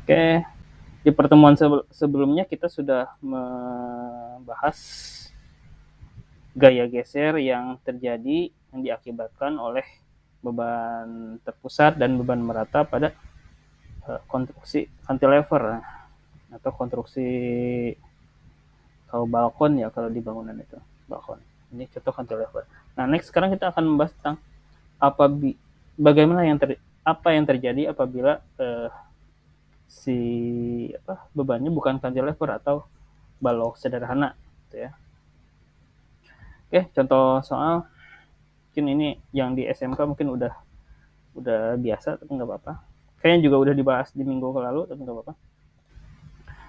Oke, di pertemuan sebelumnya kita sudah membahas gaya geser yang terjadi yang diakibatkan oleh beban terpusat dan beban merata pada konstruksi cantilever atau konstruksi kalau balkon ya kalau di bangunan itu balkon. Ini contoh cantilever. Nah, next sekarang kita akan membahas tentang bagaimana apa yang terjadi apabila si bebannya bukan cantilever atau balok sederhana gitu ya. Oke, contoh soal mungkin ini yang di SMK mungkin udah biasa tapi nggak apa-apa. Kayaknya juga udah dibahas di minggu lalu tapi nggak apa-apa.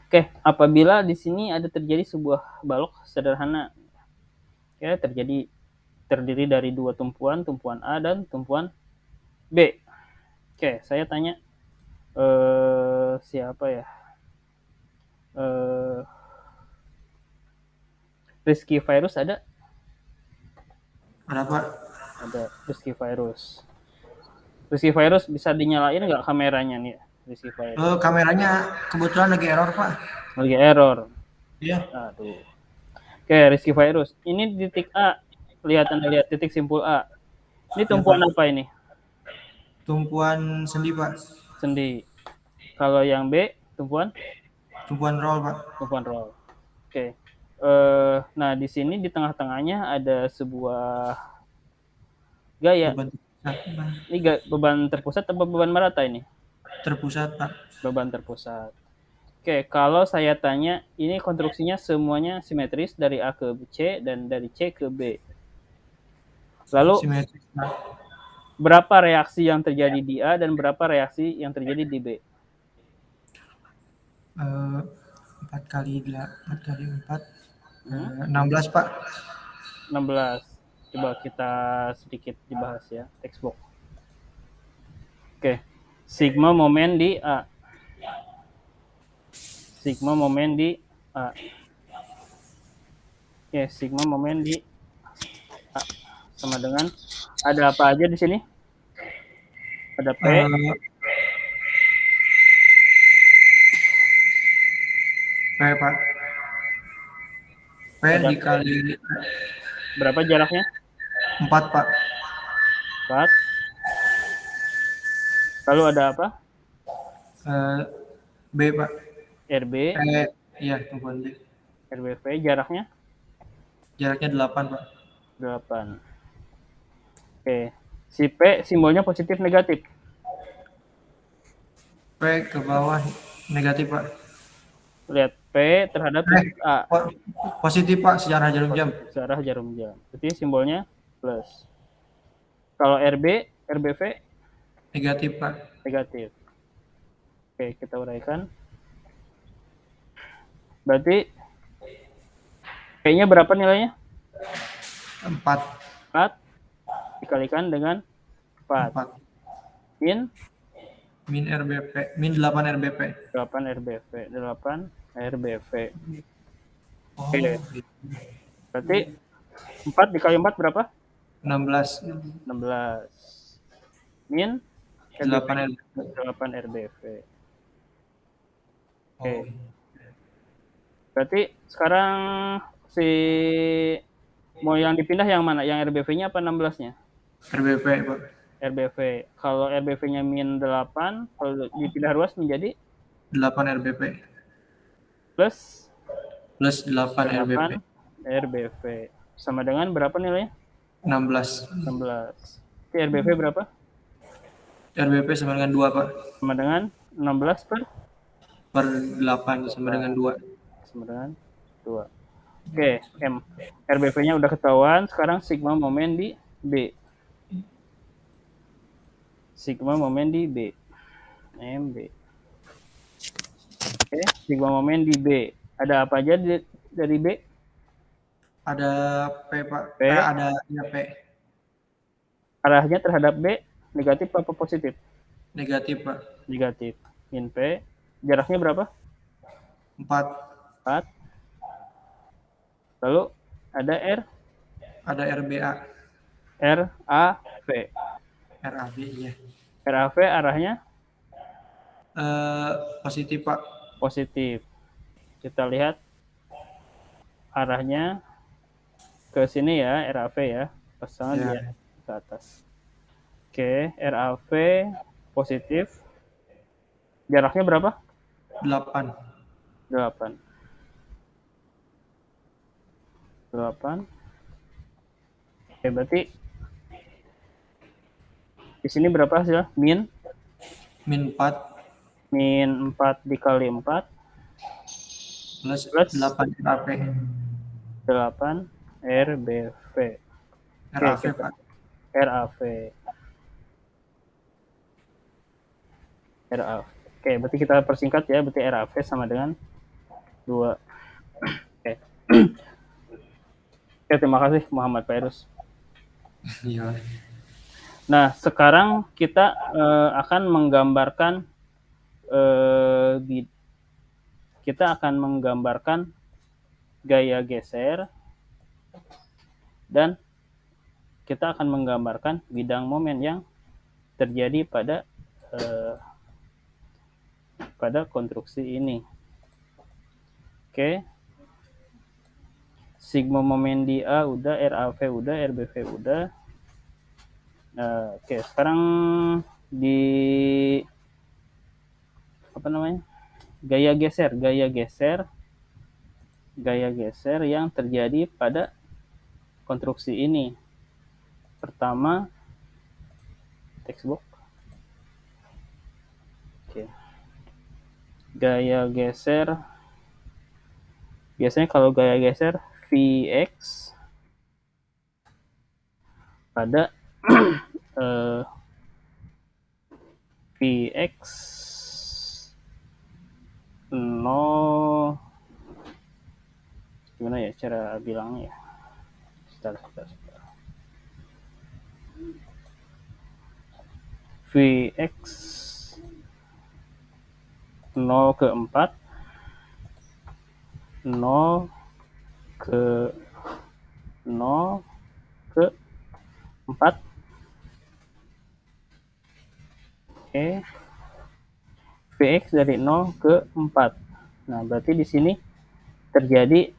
Oke, apabila di sini ada terjadi sebuah balok sederhana, ya terdiri dari dua tumpuan A dan tumpuan B. Oke, saya tanya siapa ya? Rizky Virus ada? Ada Pak. Ada Rizky Virus. Rizky Virus bisa dinyalain nggak kameranya nih? Rizky Virus. Kameranya kebetulan lagi error Pak. Lagi error. Iya. Aduh. Oke, Rizky Virus. Ini titik A. Anda lihat titik simpul A. Ini Ya, tumpuan Pak. apa ini? Tumpuan sendi Pak. Sendi. Kalau yang B, tumpuan? Tumpuan roll Pak. Tumpuan roll. Oke. Nah, di sini di tengah-tengahnya ada sebuah gaya. Beban terpusat. Ini beban terpusat atau beban merata ini? Terpusat Pak. Beban terpusat. Oke, kalau saya tanya, ini konstruksinya semuanya simetris dari A ke C dan dari C ke B. Lalu, Simetris Pak. berapa reaksi yang terjadi di A dan berapa reaksi yang terjadi di B? 4 kali 4. 16 Pak. 16. Coba kita sedikit dibahas ya, textbook. Oke, sigma momen di A. Sigma momen di A. Oke, sigma momen di A sama dengan ada apa aja di sini? Ada P, P Pak. P ada dikali berapa jaraknya? 4 Pak. 4. Lalu ada apa? B Pak. RB, Iya, tumpuan B. RBV jaraknya Jaraknya 8 Pak. 8. Oke. Si P simbolnya positif negatif. P ke bawah negatif Pak. Lihat P terhadap titik A. Positif Pak, sejarah jarum jam. Searah jarum jam. Berarti simbolnya plus. Kalau RB, RBV Negatif Pak. negatif. Oke, kita uraikan. Berarti P-nya berapa nilainya? 4. 4 dikalikan dengan 4. 4. Min Min RBP, min 8 RBP. 8 RBV. 8 RBV. Oh, Oke. gitu. Berarti 4 dikali 4 berapa? 16. 16. Min 8 RBP. 8 RBV. Oke. Oh. Berarti sekarang si mau yang dipindah yang mana? Yang RBV-nya apa 16-nya? RBP, Pak. RBV. Kalau RBV-nya min 8, kalau dipindah ruas menjadi 8 RBP. plus 8 RBP. RBV. Sama dengan berapa nilainya? 16. 16. Oke, RBV berapa? RBP sama dengan 2, Pak. Sama dengan 16 per 8 sama dengan 2. Sama dengan 2. Oke, RBV-nya udah ketahuan. Sekarang sigma momen di B. Sigma momen di B. MB. Oke, sigma momen di B. Ada apa aja dari B? Ada P, Pak. P. Ada ya, P. Arahnya terhadap B negatif apa positif? Negatif, Pak. Negatif. Min P. Jaraknya berapa? 4. 4. Lalu ada R. Ada RBA. RAV. RAV, iya. RAV arahnya Positif, Pak. Positif. Kita lihat arahnya ke sini ya, RAV ya. Pasang Ya, dia ke atas. Oke, RAV positif. Jaraknya berapa? 8. 8. 8. Oke, berarti di sini berapa hasilnya? Min 4 Min 4 dikali 4 plus plus 8 RAV. 8 RBV. Oke, RAV, kita Pak. RAV. RAV. Oke, berarti kita persingkat ya, berarti RAV sama dengan 2. Oke. Oke, terima kasih Muhammad Fairuz. Iya. Nah, sekarang kita akan menggambarkan gaya geser dan kita akan menggambarkan bidang momen yang terjadi pada konstruksi ini. Oke. Sigma momen di A udah, RAV udah, RBV udah. Oke, sekarang di apa namanya? Gaya geser yang terjadi pada konstruksi ini. Pertama, textbook. Oke. Gaya geser. Biasanya kalau gaya geser Vx pada Vx 0, gimana ya cara bilangnya ya? Sebentar. Vx 0 ke 4, 0 ke 0 ke 4. Oke. Vx dari 0 ke 4. Nah, berarti di sini terjadi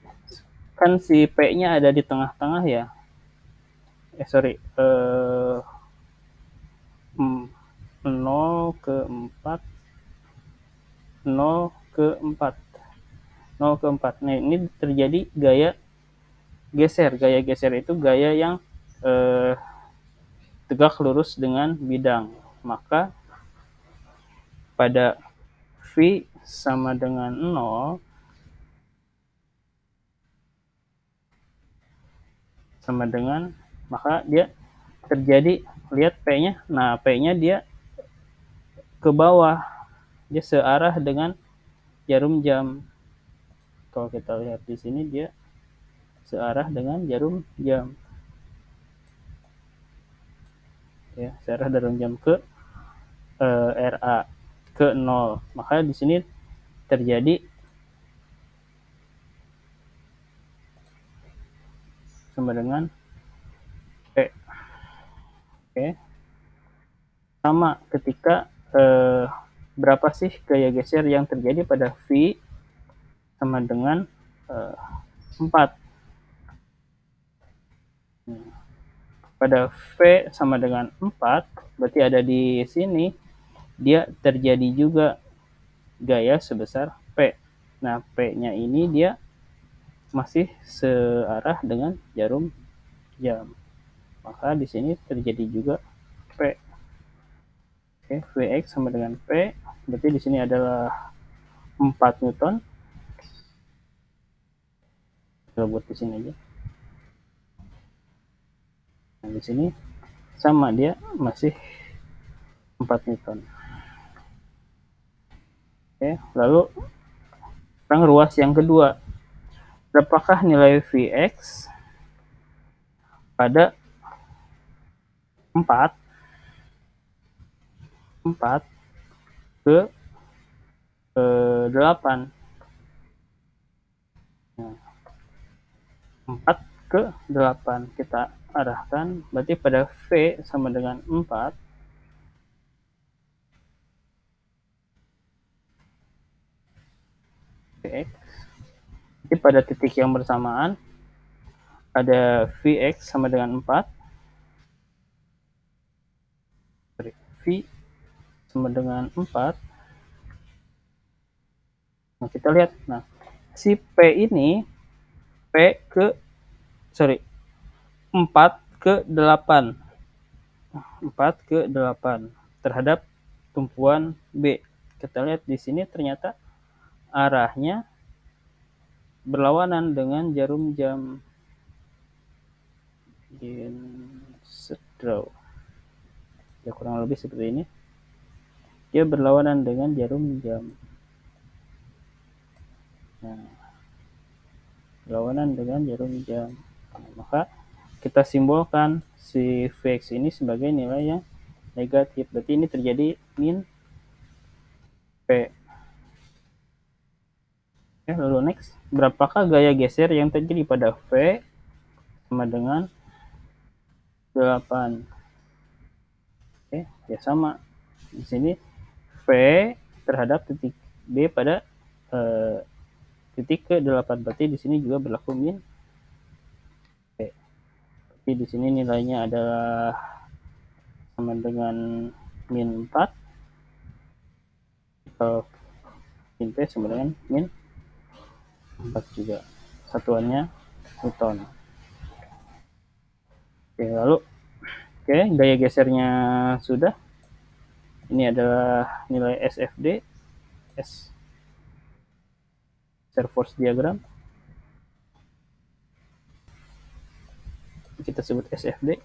kan si P-nya ada di tengah-tengah ya. 0 ke 4, 0 ke 4. 0 ke 4. Nah, ini terjadi gaya geser. Gaya geser itu gaya yang tegak lurus dengan bidang. Maka pada V sama dengan 0 sama dengan, maka dia terjadi, lihat P-nya. Nah, P-nya dia ke bawah. Dia searah dengan jarum jam. Kalau kita lihat di sini dia searah dengan jarum jam. Ya, searah jarum jam ke RA ke 0. Maka di sini terjadi sama dengan P. Oke. Sama ketika berapa sih gaya geser yang terjadi pada V sama dengan 4. Pada V sama dengan 4, berarti ada di sini, dia terjadi juga gaya sebesar P. Nah, P-nya ini dia masih searah dengan jarum jam. Maka di sini terjadi juga P. Oke, Vx sama dengan P, berarti di sini adalah 4 Newton. Kita buat di sini aja. Nah, di sini sama, dia masih 4 Newton. Oke, lalu sekarang ruas yang kedua. Berapakah nilai Vx pada 4 ke 8? Nah, 4 ke 8 kita arahkan, berarti pada V sama dengan 4. Vx. Jadi pada titik yang bersamaan ada Vx sama dengan 4. V sama dengan 4. Nah, kita lihat. Nah, si P ini P ke 4 ke 8. 4 ke 8 terhadap tumpuan B. Kita lihat di sini ternyata arahnya berlawanan dengan jarum jam. Ya, kurang lebih seperti ini. Dia berlawanan dengan jarum jam. Nah, berlawanan dengan jarum jam. Nah, maka kita simbolkan si Vx ini sebagai nilai yang negatif. Berarti ini terjadi min P. Oke, lalu next. Berapakah gaya geser yang terjadi pada V sama dengan 8? Oke, ya sama. Di sini V terhadap titik B pada titik ke 8. Berarti di sini juga berlaku min P. Berarti di sini nilainya adalah sama dengan min 4. Kalau min P sama dengan min 4 juga. Satuannya Newton. Oke, lalu gaya gesernya sudah. Ini adalah nilai SFD, shear force diagram. Kita sebut SFD.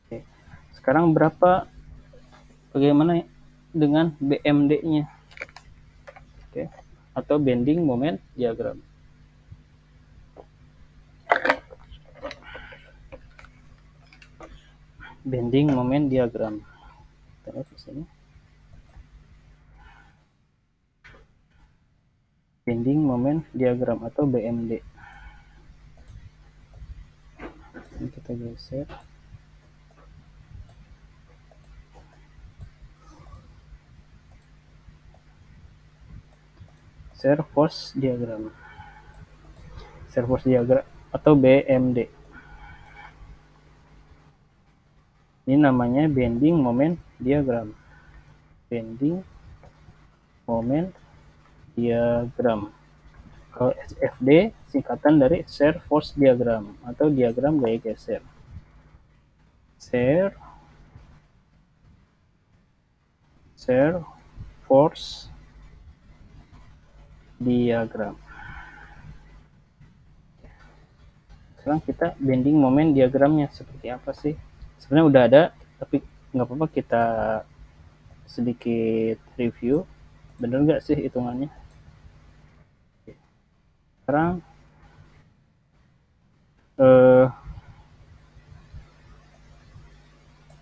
Oke. Sekarang bagaimana dengan BMD-nya? Oke. Atau bending moment diagram. Bending moment diagram. Kita lihat di sini. Bending moment diagram atau BMD. Ini kita geser. Shear force diagram. Shear force diagram atau BMD. Ini namanya bending moment diagram. Bending moment diagram. Kalau SFD singkatan dari shear force diagram atau diagram gaya geser. Shear force diagram. Sekarang kita bending moment diagramnya seperti apa sih? Sebenarnya udah ada, tapi nggak apa-apa kita sedikit review. Bener nggak sih hitungannya? Sekarang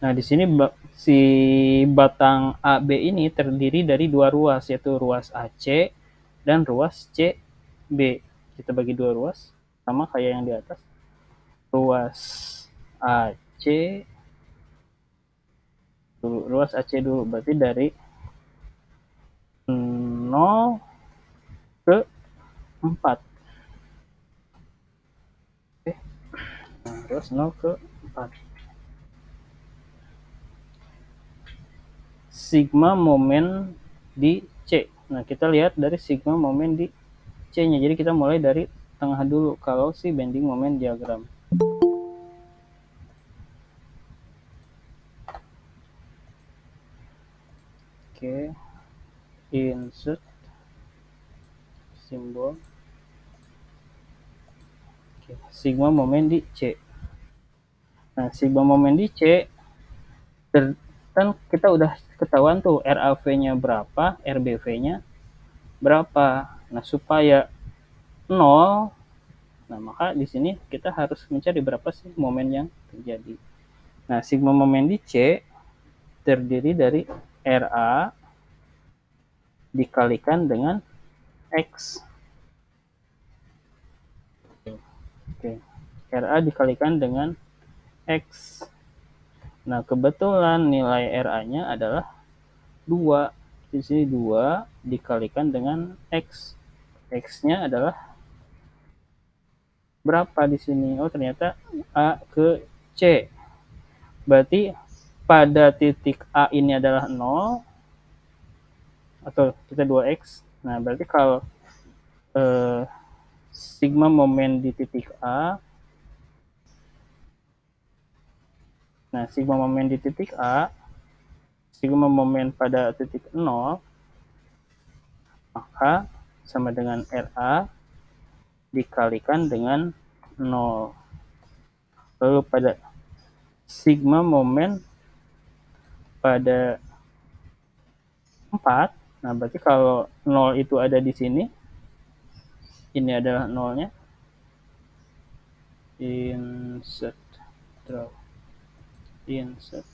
nah di sini si batang AB ini terdiri dari dua ruas, yaitu ruas AC dan ruas CB. Kita bagi dua ruas, sama kayak yang di atas. Ruas AC dulu, berarti dari 0 ke 4. Oke. Nah, terus 0 ke 4. Sigma momen di C. Nah, kita lihat dari sigma momen di C-nya. Jadi kita mulai dari tengah dulu kalau si bending moment diagram. Oke. Insert simbol. Oke. Sigma momen di C. Nah, sigma momen di C kan kita udah ketahuan tuh RAV-nya berapa, RBV-nya berapa. Nah, supaya 0, nah maka di sini kita harus mencari berapa sih momen yang terjadi. Nah, sigma momen di C terdiri dari RA dikalikan dengan X. Oke. RA dikalikan dengan X. Nah, kebetulan nilai RA-nya adalah 2. Di sini 2 dikalikan dengan X. X-nya adalah berapa di sini? Oh, ternyata A ke C. Berarti pada titik A ini adalah 0, atau kita 2X. Nah, berarti kalau sigma momen di titik A, nah sigma momen di titik A, sigma momen pada titik 0, maka sama dengan RA dikalikan dengan 0. Lalu pada sigma momen pada 4, nah berarti kalau 0 itu ada di sini, ini adalah 0-nya, insert draw, insert,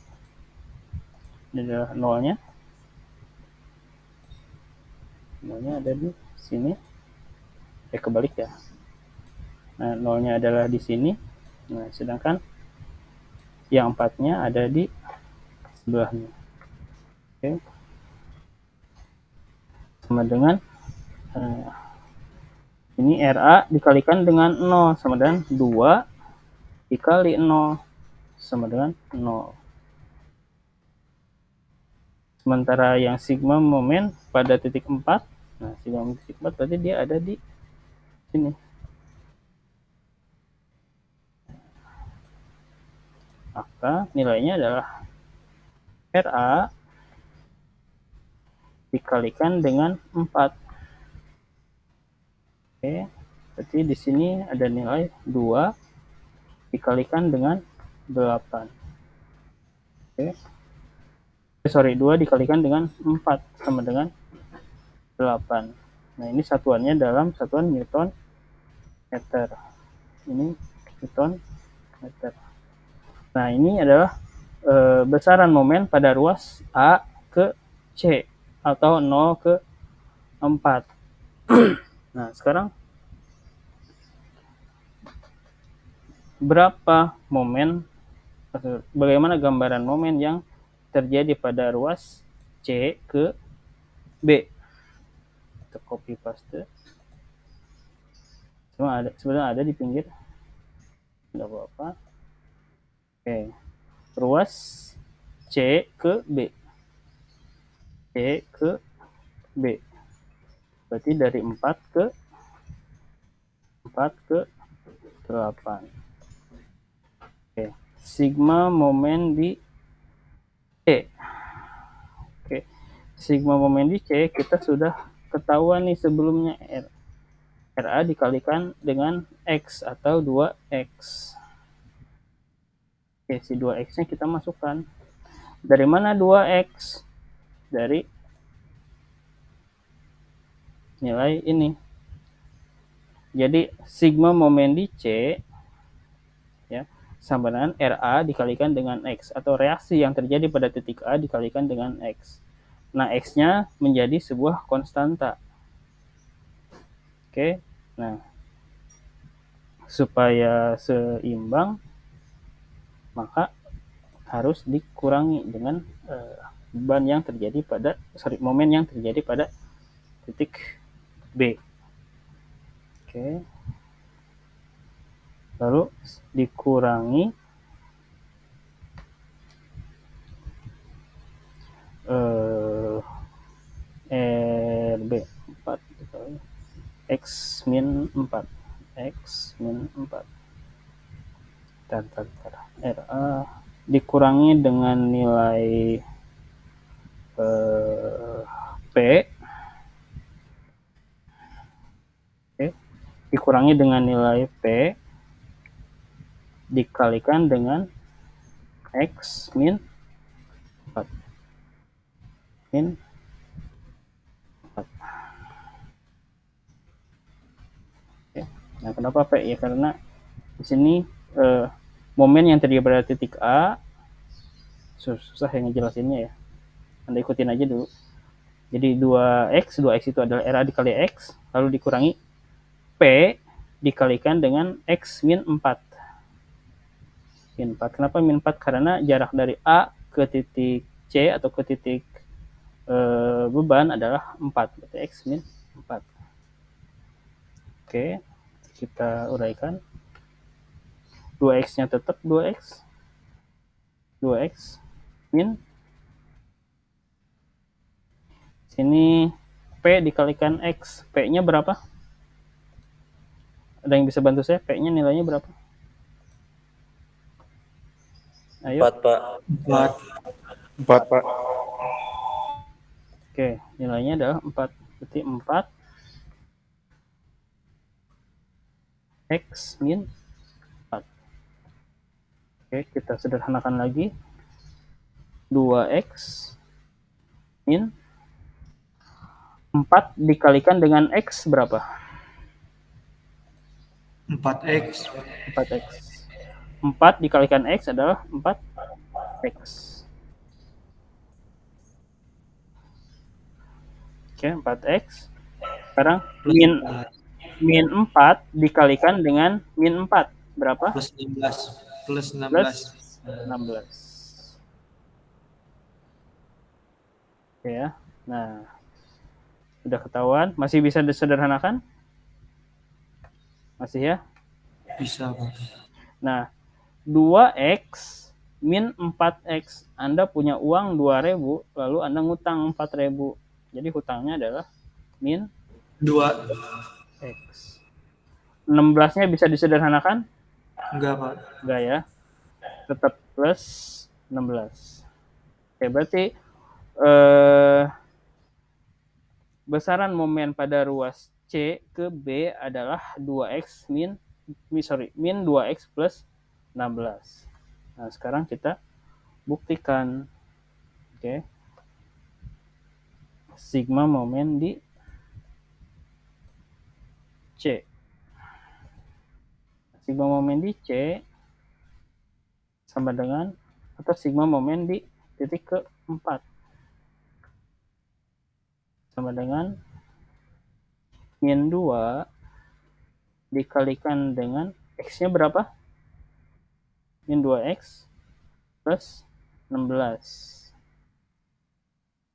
ini adalah 0-nya, 0-nya ada di sini, kebalik ya. Nah, 0-nya adalah di sini, nah sedangkan yang 4-nya ada di sebelahnya. Oke, sama dengan ini RA dikalikan dengan 0 sama dengan 2 dikali 0 sama dengan 0. Sementara yang sigma momen pada titik 4, nah sigma momen titik 4 berarti dia ada di sini. Maka nilainya adalah RA dikalikan dengan 4. Oke, berarti di sini ada nilai 2 dikalikan dengan 8. Oke. Sorry, 2 dikalikan dengan 4 sama dengan 8. Nah, ini satuannya dalam satuan Newton meter. Ini Newton meter. Nah, ini adalah besaran momen pada ruas A ke C atau 0 ke 4. Nah, sekarang berapa momen, bagaimana gambaran momen yang terjadi pada ruas C ke B? Kita copy paste. Sebenarnya ada di pinggir, tidak apa-apa. Oke, ruas C ke B, C ke B, berarti dari 4 ke 8. Oke, sigma momen di C. Oke, sigma momen di C kita sudah ketahuan nih sebelumnya, RA dikalikan dengan X atau 2X. Oke, si 2X-nya kita masukkan. Dari mana 2X? Dari nilai ini. Jadi sigma momen di C ya sama dengan RA dikalikan dengan X, atau reaksi yang terjadi pada titik A dikalikan dengan X. Nah, X-nya menjadi sebuah konstanta. Oke, nah supaya seimbang maka harus dikurangi dengan beban yang terjadi pada momen yang terjadi pada titik B. Oke, lalu dikurangi RB 4 X min 4 X min 4 RA dikurangi dengan nilai P, okay, dikurangi dengan nilai P dikalikan dengan X min 4 min 4. Okay. Nah, kenapa P? Ya karena di sini momen yang terjadi pada titik A, susah yang ngejelasinnya ya, Anda ikutin aja dulu. Jadi 2X itu adalah RA dikali X, lalu dikurangi P dikalikan dengan X min 4. Min 4. Kenapa min 4? Karena jarak dari A ke titik C atau ke titik beban adalah 4, berarti X min 4. Oke, kita uraikan. 2X-nya tetap 2X. 2X min. Sini P dikalikan X. P-nya berapa? Ada yang bisa bantu saya? P-nya nilainya berapa? Ayo. 4, Pak. 4. 4, Pak. Oke, nilainya adalah 4. Berarti 4 X min 4. Oke, kita sederhanakan lagi. 2X min 4 dikalikan dengan X berapa? 4X. 4X. 4 dikalikan X adalah 4X. Oke, 4X. Sekarang min 4 dikalikan dengan min 4 berapa? Plus 16. Plus 16. Plus 16. Oke ya. Nah, sudah ketahuan. Masih bisa disederhanakan? Masih ya? Bisa, Pak. Nah, 2X min 4X. Anda punya uang 2.000, lalu Anda ngutang 4.000. Jadi hutangnya adalah min 2X. 16-nya bisa disederhanakan? Enggak, Pak. Enggak ya. Tetap plus 16. Oke, berarti besaran momen pada ruas C ke B adalah 2X min 2X plus 16. Nah, sekarang kita buktikan. Oke. Sigma momen di C. Sigma momen di C sama dengan, atau sigma momen di titik keempat sama dengan min 2 dikalikan dengan X-nya berapa? Min 2X plus 16.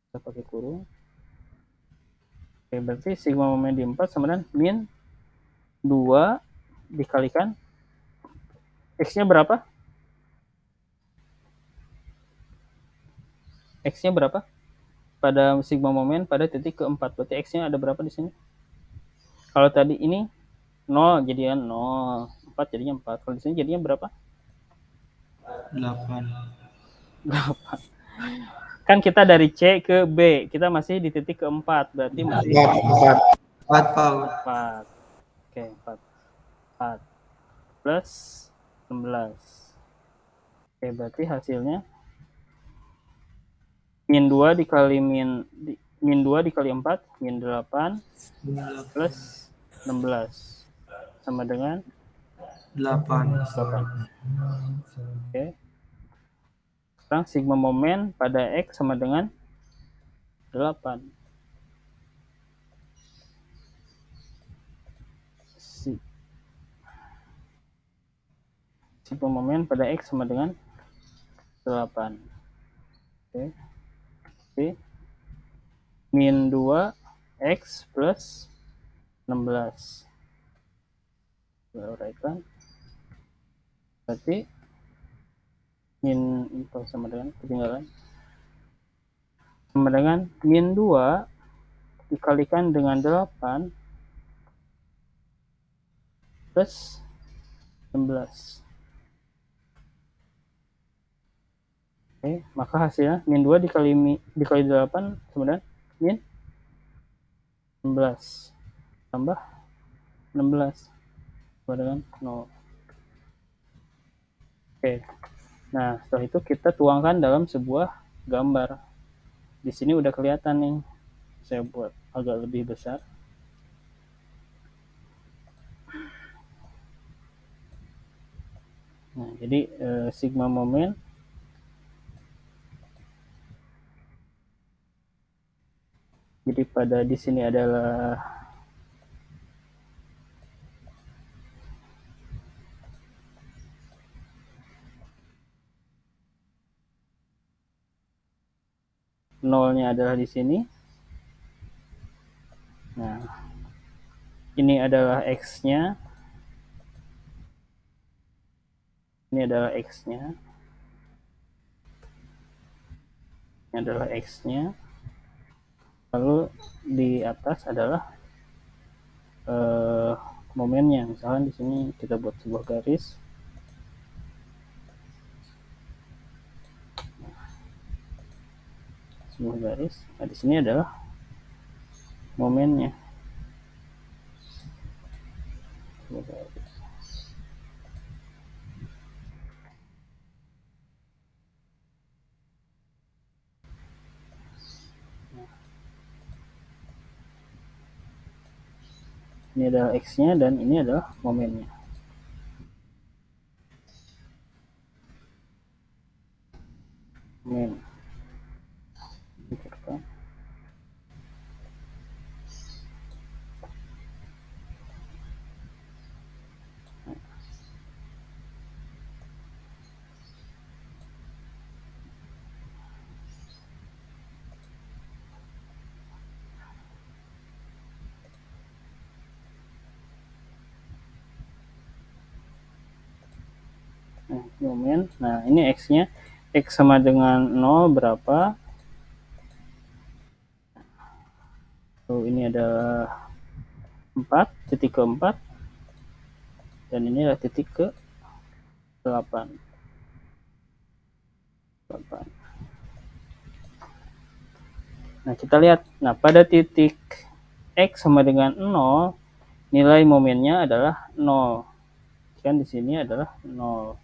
Kita pakai kurung. Oke, berarti sigma momen di 4 sama dengan min 2 dikalikan X-nya berapa? X-nya berapa? Pada sigma momen pada titik keempat. Berarti X-nya ada berapa di sini? Kalau tadi ini 0 jadinya 0. 4 jadinya 4. Kalau di sini jadinya berapa? 8. 8. Kan kita dari C ke B. Kita masih di titik keempat. Berarti masih 4, Pak. 4. Oke, 4. 4 plus 16. Oke, berarti hasilnya min 2 dikali min 2 dikali 4 min 8 plus 16 sama dengan 8. 8. Oke. Sekarang sigma momen pada X sama dengan 8. Sigma momen pada X sama dengan 8. Oke. Oke. Min 2 X plus 16. Kita uraikan. Berarti min itu sama dengan ketinggalan. Sama dengan min 2 dikalikan dengan 8 plus 16. Oke, maka hasilnya min 2 dikali 8 sama dengan min 16 tambah 16 sama dengan 0. Oke. Nah, setelah itu kita tuangkan dalam sebuah gambar. Di sini udah kelihatan nih. Saya buat agak lebih besar. Nah, jadi sigma momen jadi pada di sini adalah nolnya adalah di sini, Nah, ini adalah X-nya. Ini adalah X-nya. Ini adalah X-nya. Lalu di atas adalah momennya. Misalkan di sini kita buat sebuah garis. Sebuah garis. Nah, di sini adalah momennya. Sebuah garis. Ini adalah X-nya dan ini adalah momennya. Momen. Nah, momen. Nah, ini X-nya. X sama dengan 0 berapa? So, ini adalah 4, titik ke-4. Dan ini adalah titik ke-8. 8. Nah, kita lihat. Nah, pada titik X sama dengan 0, nilai momennya adalah 0. Kan di sini adalah 0.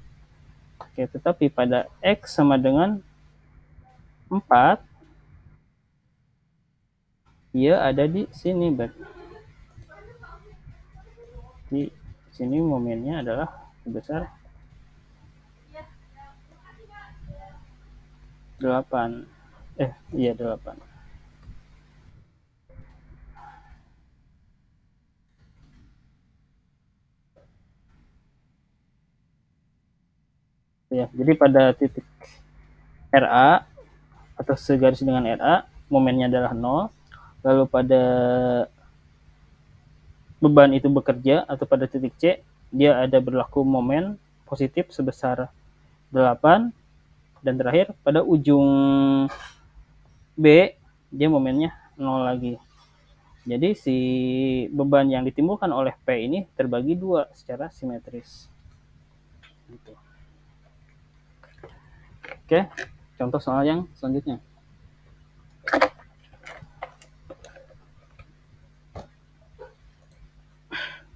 Oke, tetapi pada X sama dengan 4, dia ada di sini. Di sini momennya adalah sebesar 8. Iya 8. Ya, jadi pada titik RA atau segaris dengan RA, momennya adalah 0. Lalu pada beban itu bekerja atau pada titik C, dia ada berlaku momen positif sebesar 8. Dan terakhir pada ujung B, dia momennya 0 lagi. Jadi si beban yang ditimbulkan oleh P ini terbagi 2 secara simetris. Gitu. Oke, contoh soal yang selanjutnya.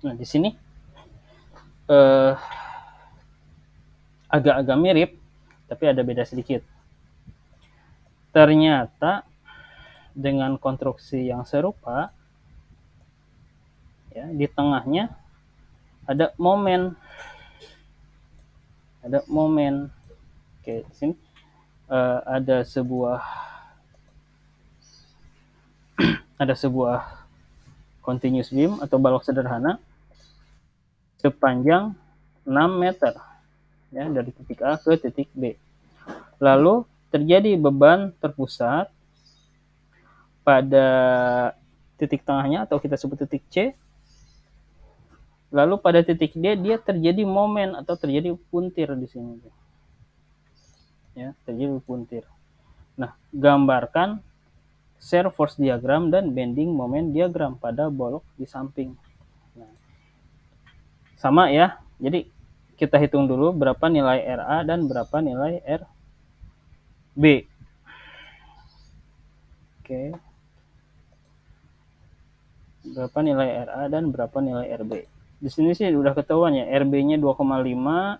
Nah, di sini agak-agak mirip, tapi ada beda sedikit. Ternyata dengan konstruksi yang serupa, ya, di tengahnya ada momen. Ada momen. Oke, di sini ada sebuah continuous beam atau balok sederhana sepanjang 6 meter, ya, dari titik A ke titik B. Lalu terjadi beban terpusat pada titik tengahnya atau kita sebut titik C. Lalu pada titik D dia terjadi momen atau terjadi puntir di sini. Ya, terjadi puntir. Nah, gambarkan shear force diagram dan bending moment diagram pada bolok di samping. Nah, sama ya. Jadi kita hitung dulu berapa nilai RA dan berapa nilai RB. Oke. Berapa nilai RA dan berapa nilai RB. Di sini sih udah ketahuan ya, RB-nya 2,5,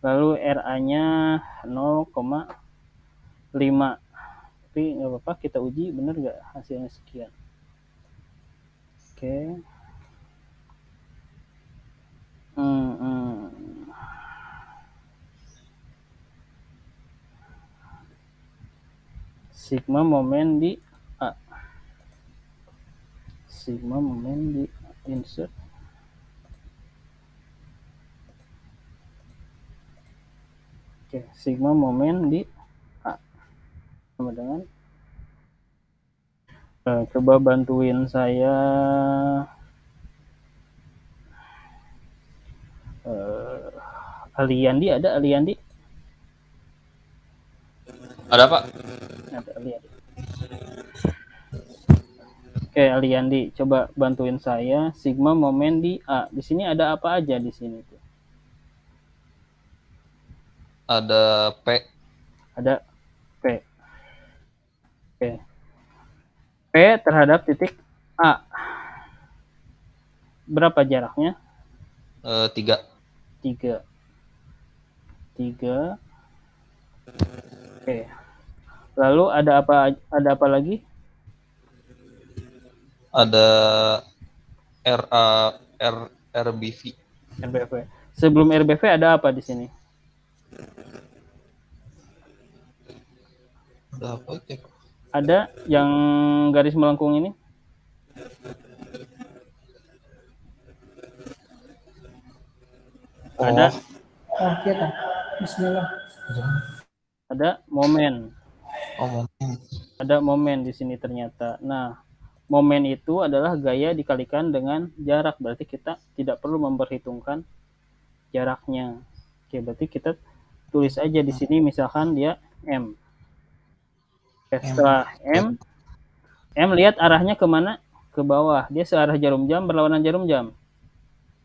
lalu RA-nya 0,5. Tapi nggak apa-apa, kita uji bener nggak hasilnya sekian. Oke. Sigma momen di A. Sigma momen di insert. Oke, sigma momen di A sama dengan Coba bantuin saya. Aliandi ada Aliandi? Ada Pak? Ada Aliandi. Oke, Aliandi, coba bantuin saya sigma momen di A. Di sini ada apa aja di sini tuh? Ada P. Ada P. Oke. P terhadap titik A. Berapa jaraknya? 3. 3. 3. Oke. Lalu ada apa lagi? Ada RBV. RBV. Sebelum RBV ada apa di sini? Ada apa itu? Ada yang garis melengkung ini? Oh. Ada. Oke, Bismillah. Ada momen. Oh, momen. Ada momen di sini ternyata. Nah, momen itu adalah gaya dikalikan dengan jarak. Berarti kita tidak perlu memperhitungkan jaraknya. Oke, berarti kita tulis aja di sini misalkan dia M. Setelah M lihat arahnya kemana? Ke bawah. Dia searah jarum jam, berlawanan jarum jam.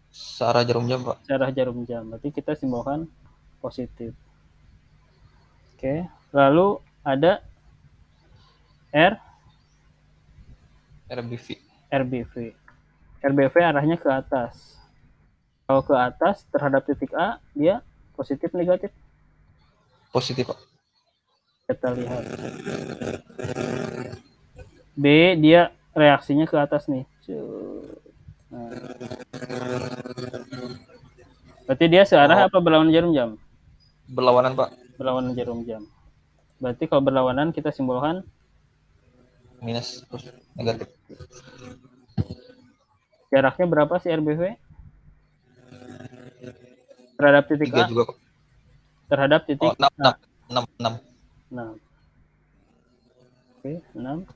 Searah jarum jam, Pak. Searah jarum jam. Berarti kita simbolkan positif. Oke. Lalu ada RBV. RBV arahnya ke atas. Kalau ke atas terhadap titik A, dia positif negatif? Positif, Pak. Kita lihat. B, dia reaksinya ke atas nih. Nah. Berarti dia searah apa berlawanan jarum jam? Berlawanan, Pak. Berlawanan jarum jam. Berarti kalau berlawanan kita simbolkan minus, negatif. Jaraknya berapa sih RBV? Terhadap titik 3 A? juga, Pak. Terhadap titik A. 6. 6. Oke, 6.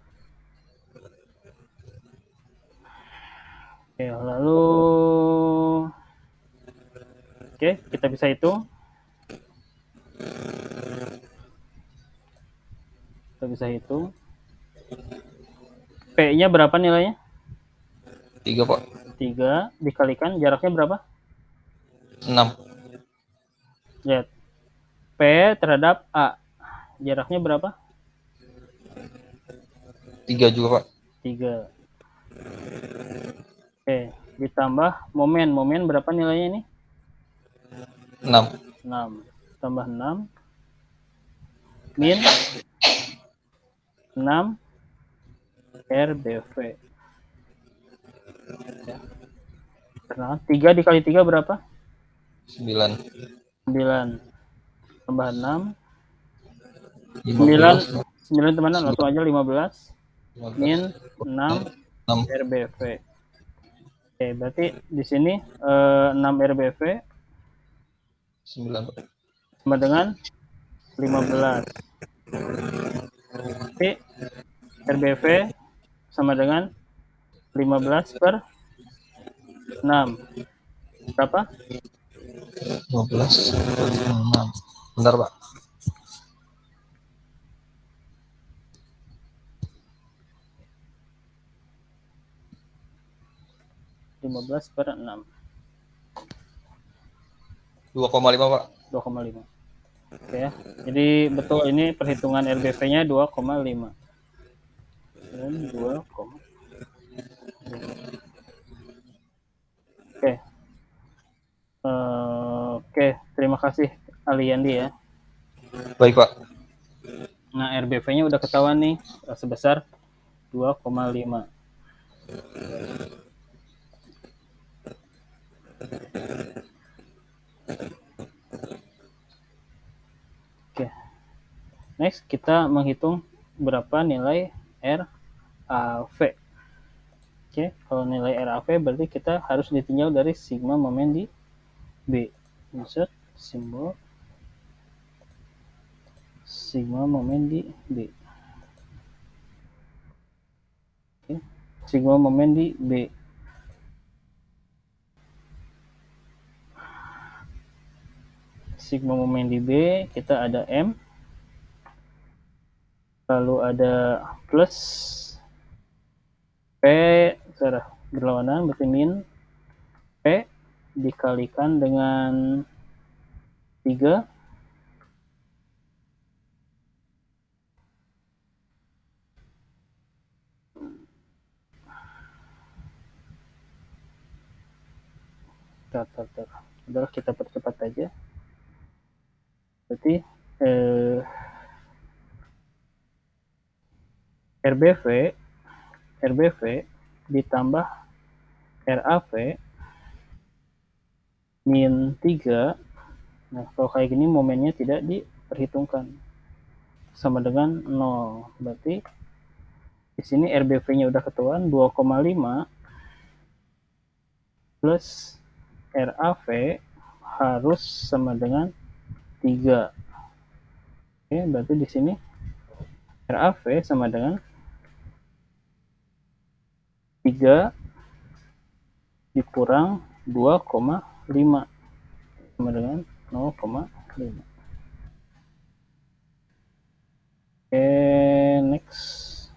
Oke, lalu kita bisa hitung. Kita bisa hitung. P-nya berapa nilainya? 3, Pak. 3 dikalikan jaraknya berapa? 6. Lihat. P terhadap A. Jaraknya berapa? 3 juga, Pak. 3. Oke, ditambah momen. Momen berapa nilainya ini? 6. 6. Tambah 6. Min 6 RBV. Ya. Karena 3 dikali 3 berapa? 9. 9. Tambah 6. 15. 9 teman-teman, langsung aja 15. Min 6 RBV. Oke, berarti di sini 6 RBV 9, Pak. sama dengan 15. Jadi RBV sama dengan 15 per 6. Berapa? 15 per 6. Bentar, Pak. 15 per 6. 2,5, Pak. 2,5. Oke ya. Jadi betul ini perhitungan RBV-nya 2,5. Dan 2,5. Oke. Oke, terima kasih Aliandi ya. Baik, Pak. Nah, RBV-nya udah ketahuan nih sebesar 2,5. Oke. Next, kita menghitung berapa nilai RAV. Oke, kalau nilai RAV berarti kita harus ditinjau dari sigma momen di B. Insert simbol sigma momen di B. sigma momen di B. Sigma momen di B kita ada M, lalu ada plus P secara berlawanan berarti min P dikalikan dengan 3 adalah kita percepat aja. Berarti RBV ditambah RAV min 3. Nah, kalau kayak gini momennya tidak diperhitungkan. Sama dengan 0. Berarti di sini RBV-nya udah ketahuan 2,5 plus RAV harus sama dengan 3. Oke, berarti di sini RAV sama dengan 3 dikurang 2,5 sama dengan 0,5. Oke, next.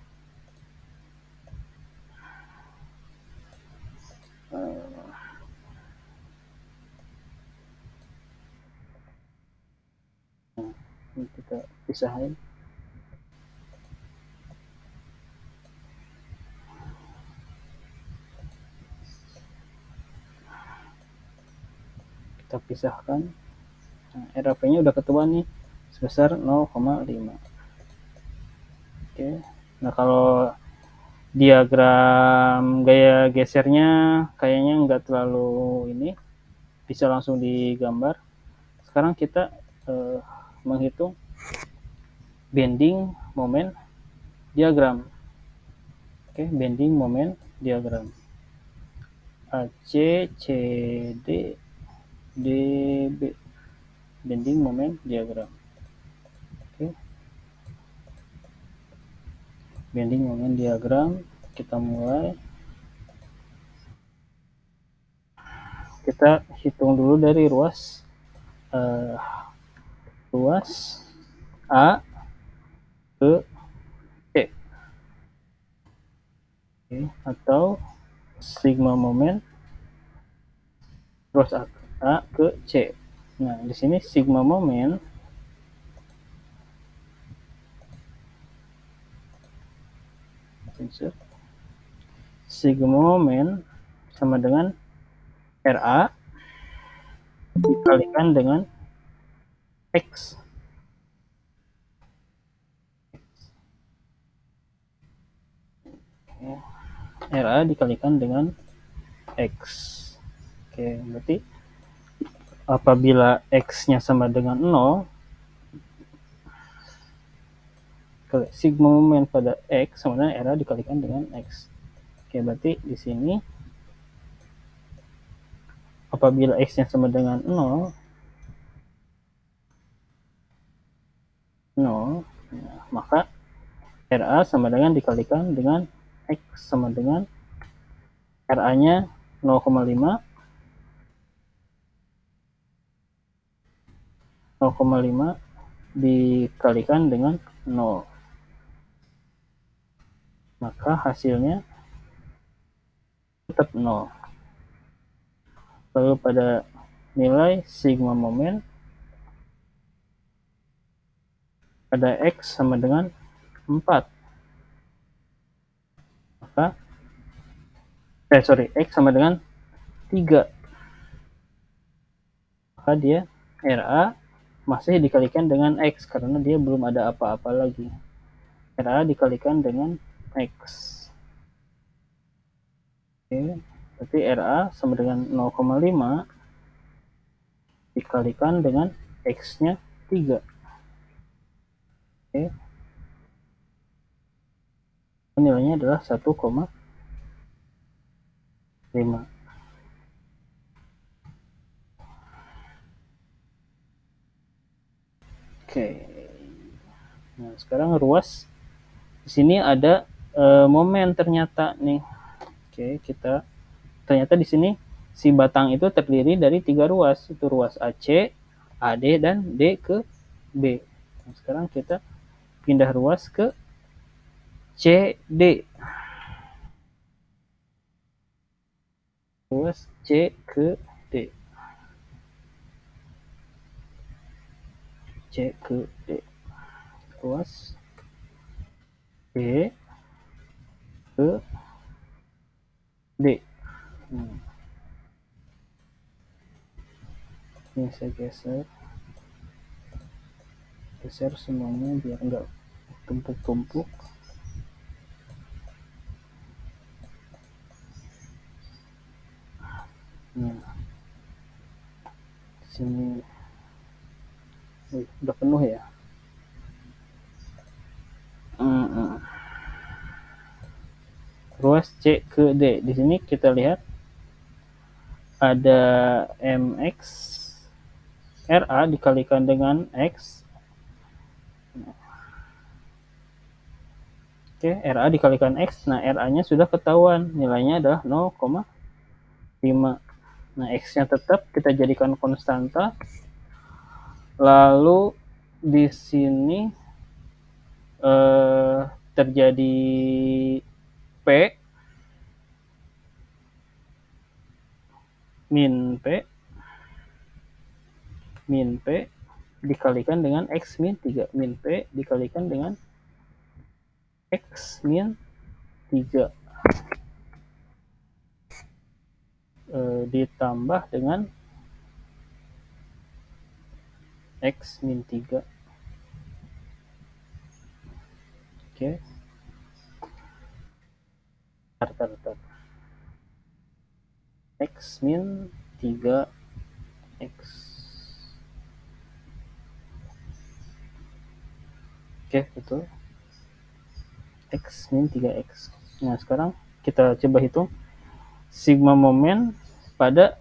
Ini kita pisahin. Kita pisahkan. Nah, RAV-nya udah ketuan nih sebesar 0,5. Oke. Nah, kalau diagram gaya gesernya kayaknya nggak terlalu ini, bisa langsung digambar. Sekarang kita menghitung bending moment diagram. Oke, bending moment diagram. AC, CD, DB, bending moment diagram. Oke. Bending moment diagram, kita mulai. Kita hitung dulu dari ruas A ke C. Oke, atau sigma moment ruas A ke C. Nah, di sini sigma moment sama dengan RA dikalikan dengan X. RA dikalikan dengan X. Oke, berarti apabila X-nya sama dengan 0, sigma moment pada X sama dengan RA dikalikan dengan X. Oke, berarti di sini apabila X-nya sama dengan 0, maka RA sama dengan dikalikan dengan X sama dengan RA-nya 0,5 dikalikan dengan 0. Maka hasilnya tetap 0. Lalu pada nilai sigma moment pada X sama dengan 4. Maka X sama dengan 3. Maka dia RA masih dikalikan dengan X karena dia belum ada apa-apa lagi. RA dikalikan dengan X. Oke, berarti RA sama dengan 0,5 dikalikan dengan X-nya 3. Oke. Nilainya adalah 1,5. Oke. Nah, sekarang ruas di sini ada momen ternyata nih. Oke, ternyata di sini si batang itu terdiri dari 3 ruas, itu ruas AC, AD, dan D ke B. Nah, sekarang kita pindah ruas ke CD. Ruas C ke D. C ke D. Ruas C ke D. Ini saya geser semuanya biar enggak tumpuk-tumpuk. Nah, sini udah penuh ya. Ruas C ke D. Di sini kita lihat ada MX RA dikalikan dengan X. Oke, RA dikalikan X. Nah, RA-nya sudah ketahuan. Nilainya adalah 0,5. Nah, X-nya tetap kita jadikan konstanta. Lalu di sini terjadi P min P dikalikan dengan X min 3. Min P dikalikan dengan X min 3 ditambah dengan X min 3. Oke. Tar. X min 3X. Oke, betul. X min 3X. Nah, sekarang kita coba hitung sigma momen pada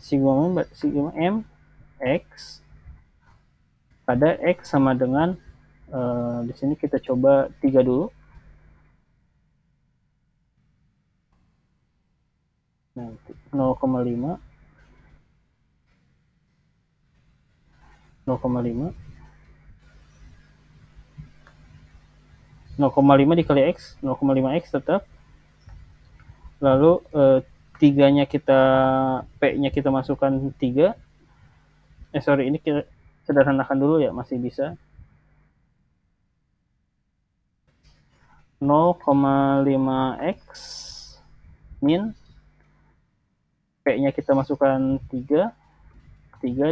sigma M X pada X sama dengan di sini kita coba 3 dulu. Nah, 0,5 dikali X, 0,5X tetap. Lalu 3-nya P-nya kita masukkan 3. Ini kita sederhanakan dulu ya, masih bisa. 0,5X min P-nya kita masukkan 3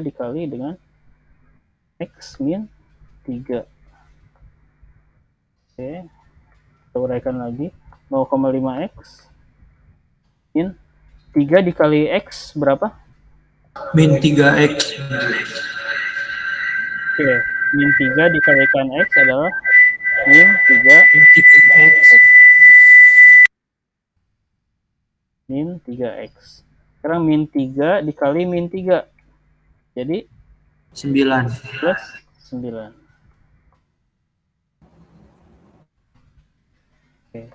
dikali dengan X min 3. Oke, kita uraikan lagi. 0,5X min 3 dikali X berapa? Min 3X. Oke, min 3 dikalikan X adalah min 3X. Min 3X. Sekarang min 3 dikali min 3. Jadi 9. Plus 9. Oke.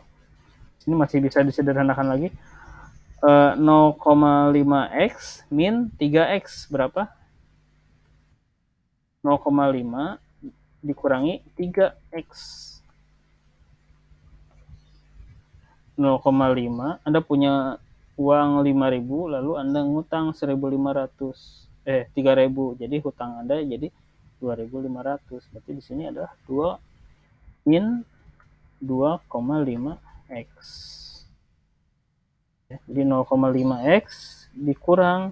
Ini masih bisa disederhanakan lagi. 0,5X min 3X berapa? 0,5 dikurangi 3X. 0,5, Anda punya uang 5.000, lalu Anda ngutang 1.500. 3.000. Jadi hutang Anda jadi 2.500. Berarti di sini adalah 2 min 2,5X. Jadi 0,5X dikurang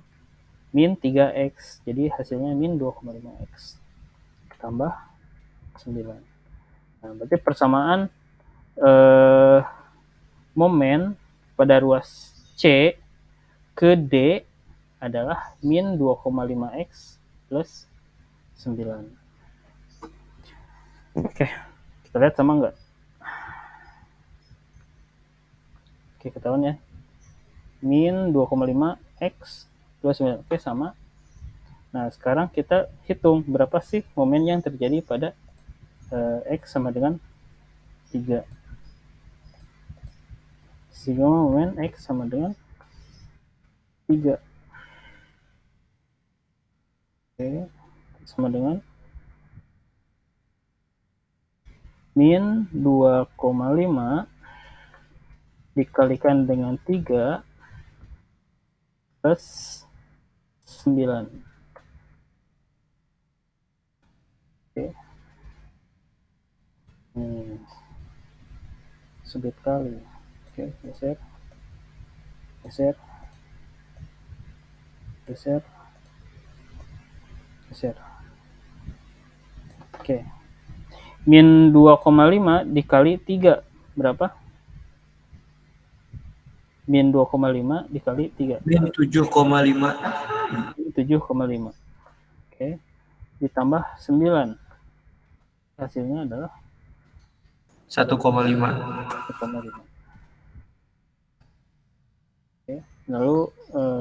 min 3X. Jadi hasilnya min 2,5X. Tambah 9. Nah, berarti persamaan momen pada ruas C ke D adalah min 2,5X plus 9. Oke, kita lihat sama enggak? Oke, ketahuan ya. Min 2,5X plus 9. Oke, sama. Nah, sekarang kita hitung berapa sih momen yang terjadi pada X sama dengan 3. Sigma momen X sama dengan 3. Oke, sama dengan min 2,5 dikalikan dengan 3 plus 9. Oke. Sulit kali. Oke, geser. Geser. Geser. Geser. Oke. Min 2,5 dikali 3 berapa? Min 2,5 dikali 3. Min 7,5. 7,5. Oke. Ditambah 9. Hasilnya adalah 1,5. 1,5. Oke. Lalu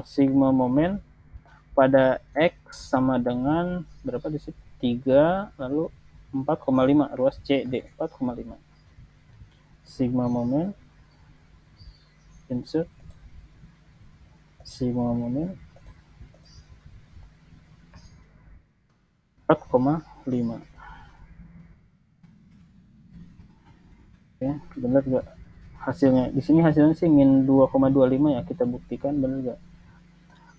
sigma momen pada X sama dengan berapa di situ? 3, lalu 4,5, ruas CD 4,5. Sigma momen insert sigma momen 4,5. Oke, benar gak hasilnya? Di sini hasilnya sih min 2,25 ya, kita buktikan benar gak?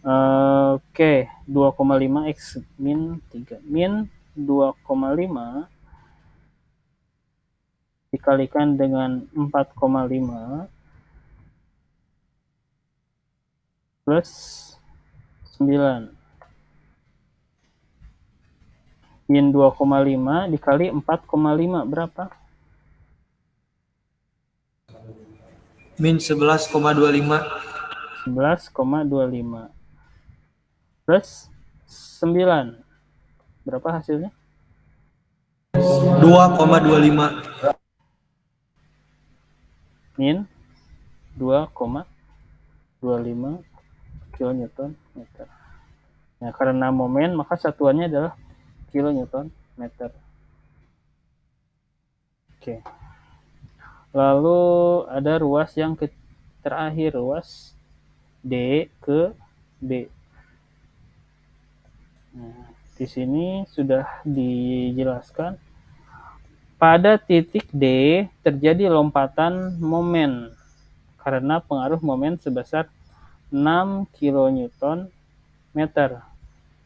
Oke, 2,5 X min 3. Min 2,5 dikalikan dengan 4,5 plus 9. Min 2,5 dikali 4,5 berapa? Min 11,25. 11,25 plus 9. Berapa hasilnya? 2,25. Min 2,25 kilonewton meter. Nah, karena momen maka satuannya adalah kilonewton meter. Oke. Lalu ada ruas yang terakhir, ruas D ke B. Nah, di sini sudah dijelaskan pada titik D terjadi lompatan momen karena pengaruh momen sebesar 6 kilonewton meter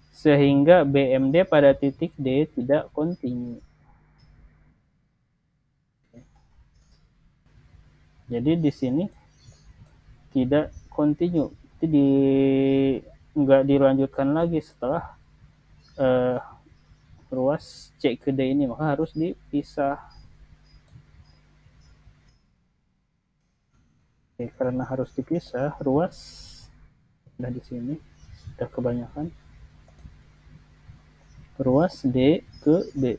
sehingga BMD pada titik D tidak kontinu. Jadi di sini tidak kontinu, itu nggak dilanjutkan lagi setelah ruas C ke D ini, maka harus dipisah. Oke, karena harus dipisah, ruas udah di sini udah kebanyakan. Ruas D ke B.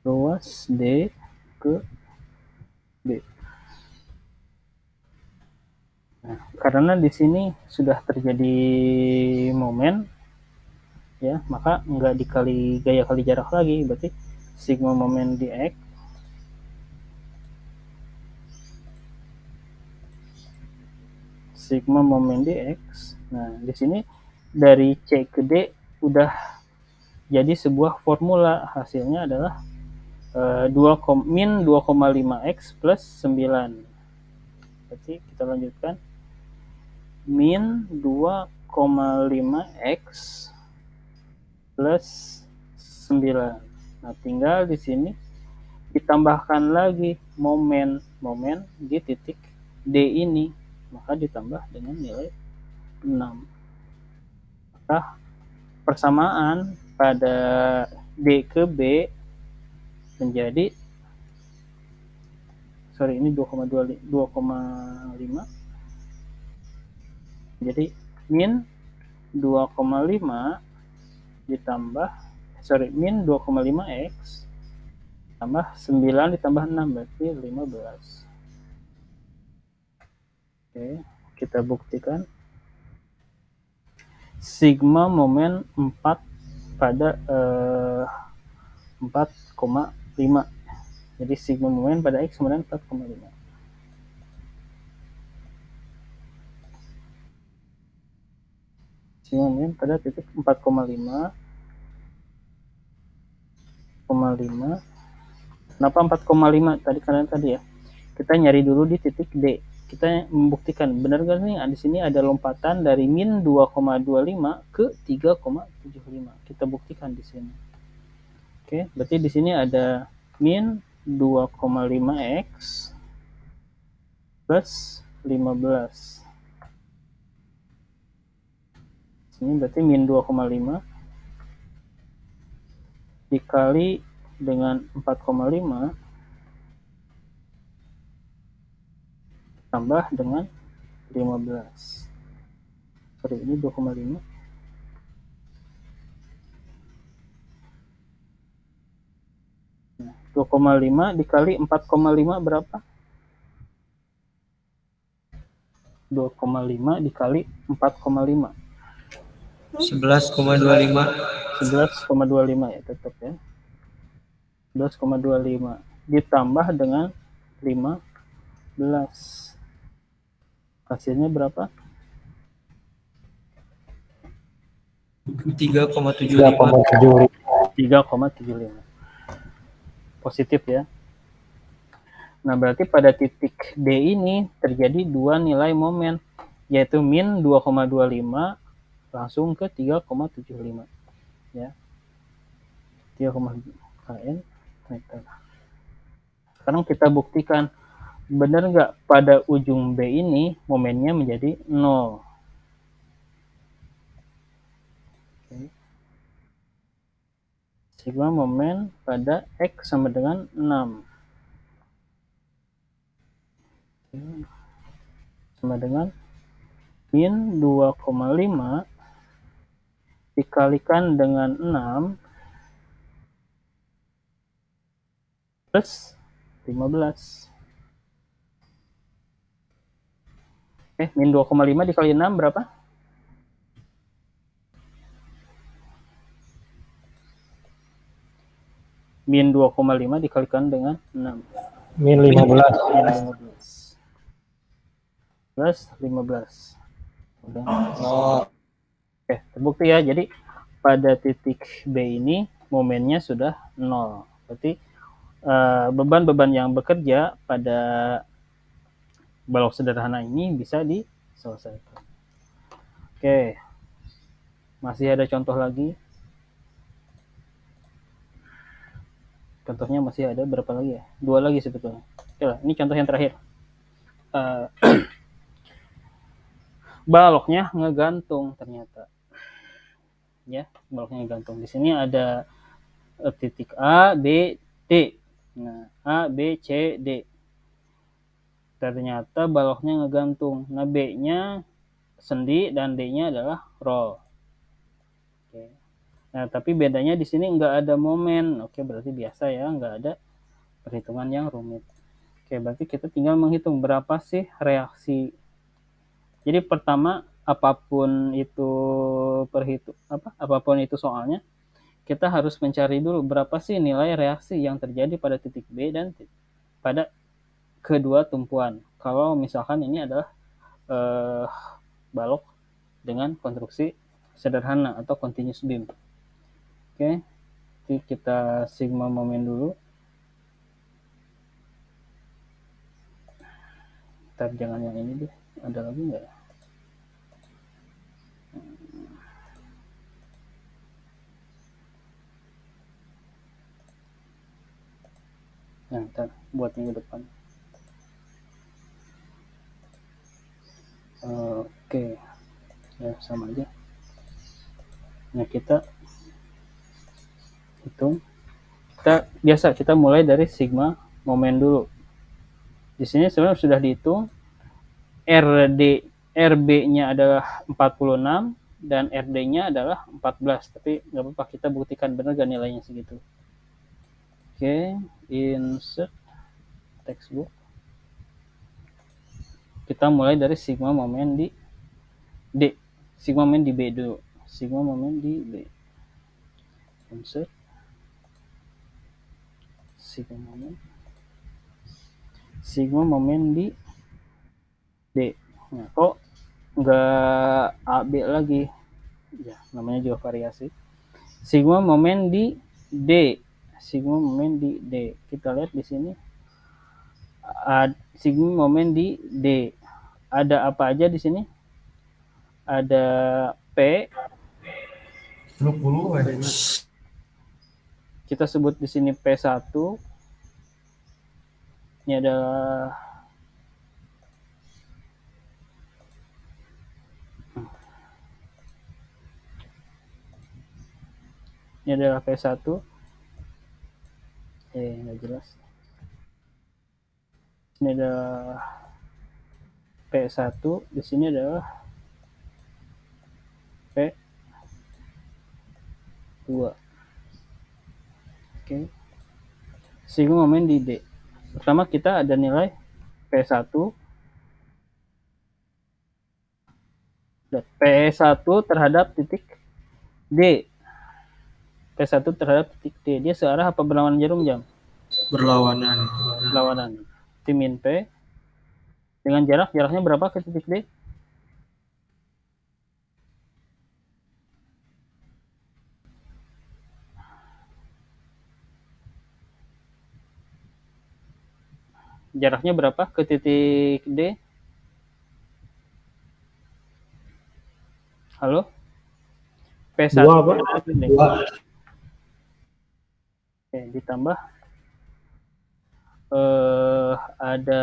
Ruas D ke B. Nah, karena di sini sudah terjadi momen, ya, maka nggak dikali gaya kali jarak lagi, berarti sigma momen di X sigma momen di X. Nah, di sini dari C ke D udah jadi sebuah formula, hasilnya adalah min 2,5 X plus 9. Berarti kita lanjutkan min 2,5 X plus 9. Nah, tinggal di sini ditambahkan lagi momen di titik D ini, maka ditambah dengan nilai 6. Maka persamaan pada D ke B menjadi ini 2,5 jadi min 2,5 ditambah min 2,5 X tambah 9 ditambah 6 berarti 15. Oke, kita buktikan sigma momen 4 pada 4,5. Jadi sigma momen pada X sama dengan 4,5. Sigma momen pada titik 4,5. Kenapa 4,5 tadi ya? Kita nyari dulu di titik D. Kita membuktikan benar gak nih di sini ada lompatan dari min 2,25 ke 3,75. Kita buktikan di sini. Oke, berarti di sini ada min 2,5x plus 15. Sini berarti min 2,5 dikali dengan 4,5 tambah dengan 15. Sorry, ini 2,5. Nah, 2,5 dikali 4,5 berapa? 2,5 dikali 4,5. 11,25. 11,25 ya, tetap ya. 11,25 ditambah dengan 15. Hasilnya berapa? 3,75. 3,75. Positif ya. Nah, berarti pada titik D ini terjadi dua nilai momen, yaitu min 2,25 langsung ke 3,75 ya. 3, kn meter. Sekarang kita buktikan benar nggak pada ujung B ini momennya menjadi 0. Oke. Sigma momen pada X sama dengan 6. Oke. Sama dengan min 2,5 dikalikan dengan 6 plus 15. Min 2,5 dikali 6 berapa? Min 2,5 dikalikan dengan 6. Min 15. Plus 15. Udah. Oh, Oke, terbukti ya. Jadi pada titik B ini momennya sudah 0. Berarti beban-beban yang bekerja pada balok sederhana ini bisa diselesaikan. Oke, masih ada contoh lagi. Contohnya masih ada berapa lagi ya? 2 lagi sebetulnya. Oke lah, ini contoh yang terakhir. Baloknya ngegantung ternyata. Ya, baloknya ngegantung. Di sini ada titik A, B, D. Nah, A, B, C, D. Ternyata baloknya ngegantung. Nah, B-nya sendi dan D-nya adalah roll. Oke. Nah, tapi bedanya di sini nggak ada momen. Oke, berarti biasa ya, nggak ada perhitungan yang rumit. Oke, berarti kita tinggal menghitung berapa sih reaksi. Jadi pertama apapun itu soalnya, kita harus mencari dulu berapa sih nilai reaksi yang terjadi pada titik B dan pada kedua tumpuan. Kalau misalkan ini adalah balok dengan konstruksi sederhana atau continuous beam. Oke, jadi kita sigma momen dulu. Ntar jangan yang ini deh, ada lagi nggak ya? Nah, ntar buat minggu depan. Oke, ya sama aja. Nah, kita hitung. Kita mulai dari sigma momen dulu. Di sini sebenarnya sudah dihitung. RB-nya adalah 46 dan RD-nya adalah 14, tapi nggak apa-apa, kita buktikan benar gak nilainya segitu. Oke, insert textbook. Kita mulai dari sigma momen di D. Sigma momen di B dulu. Sigma momen di B. Insert. sigma momen di D. Nah, kok nggak AB lagi? Ya, namanya juga variasi. Sigma momen di D. Sigma momen di D. Kita lihat di sini. Sigma momen di D. Ada apa aja di sini? Ada P. Kita sebut di sini P1. Ini adalah P1. Nggak jelas. Ini adalah P1, di sini adalah P2. Oke. Sigma momen di D. Pertama kita ada nilai P1. P1 terhadap titik D. P1 terhadap titik D. Dia searah apa berlawanan jarum jam? Berlawanan. T min P. Dengan jaraknya berapa ke titik D? Jaraknya berapa ke titik D? Halo? P1 2, Pak. ke D. 2. Oke, ditambah ada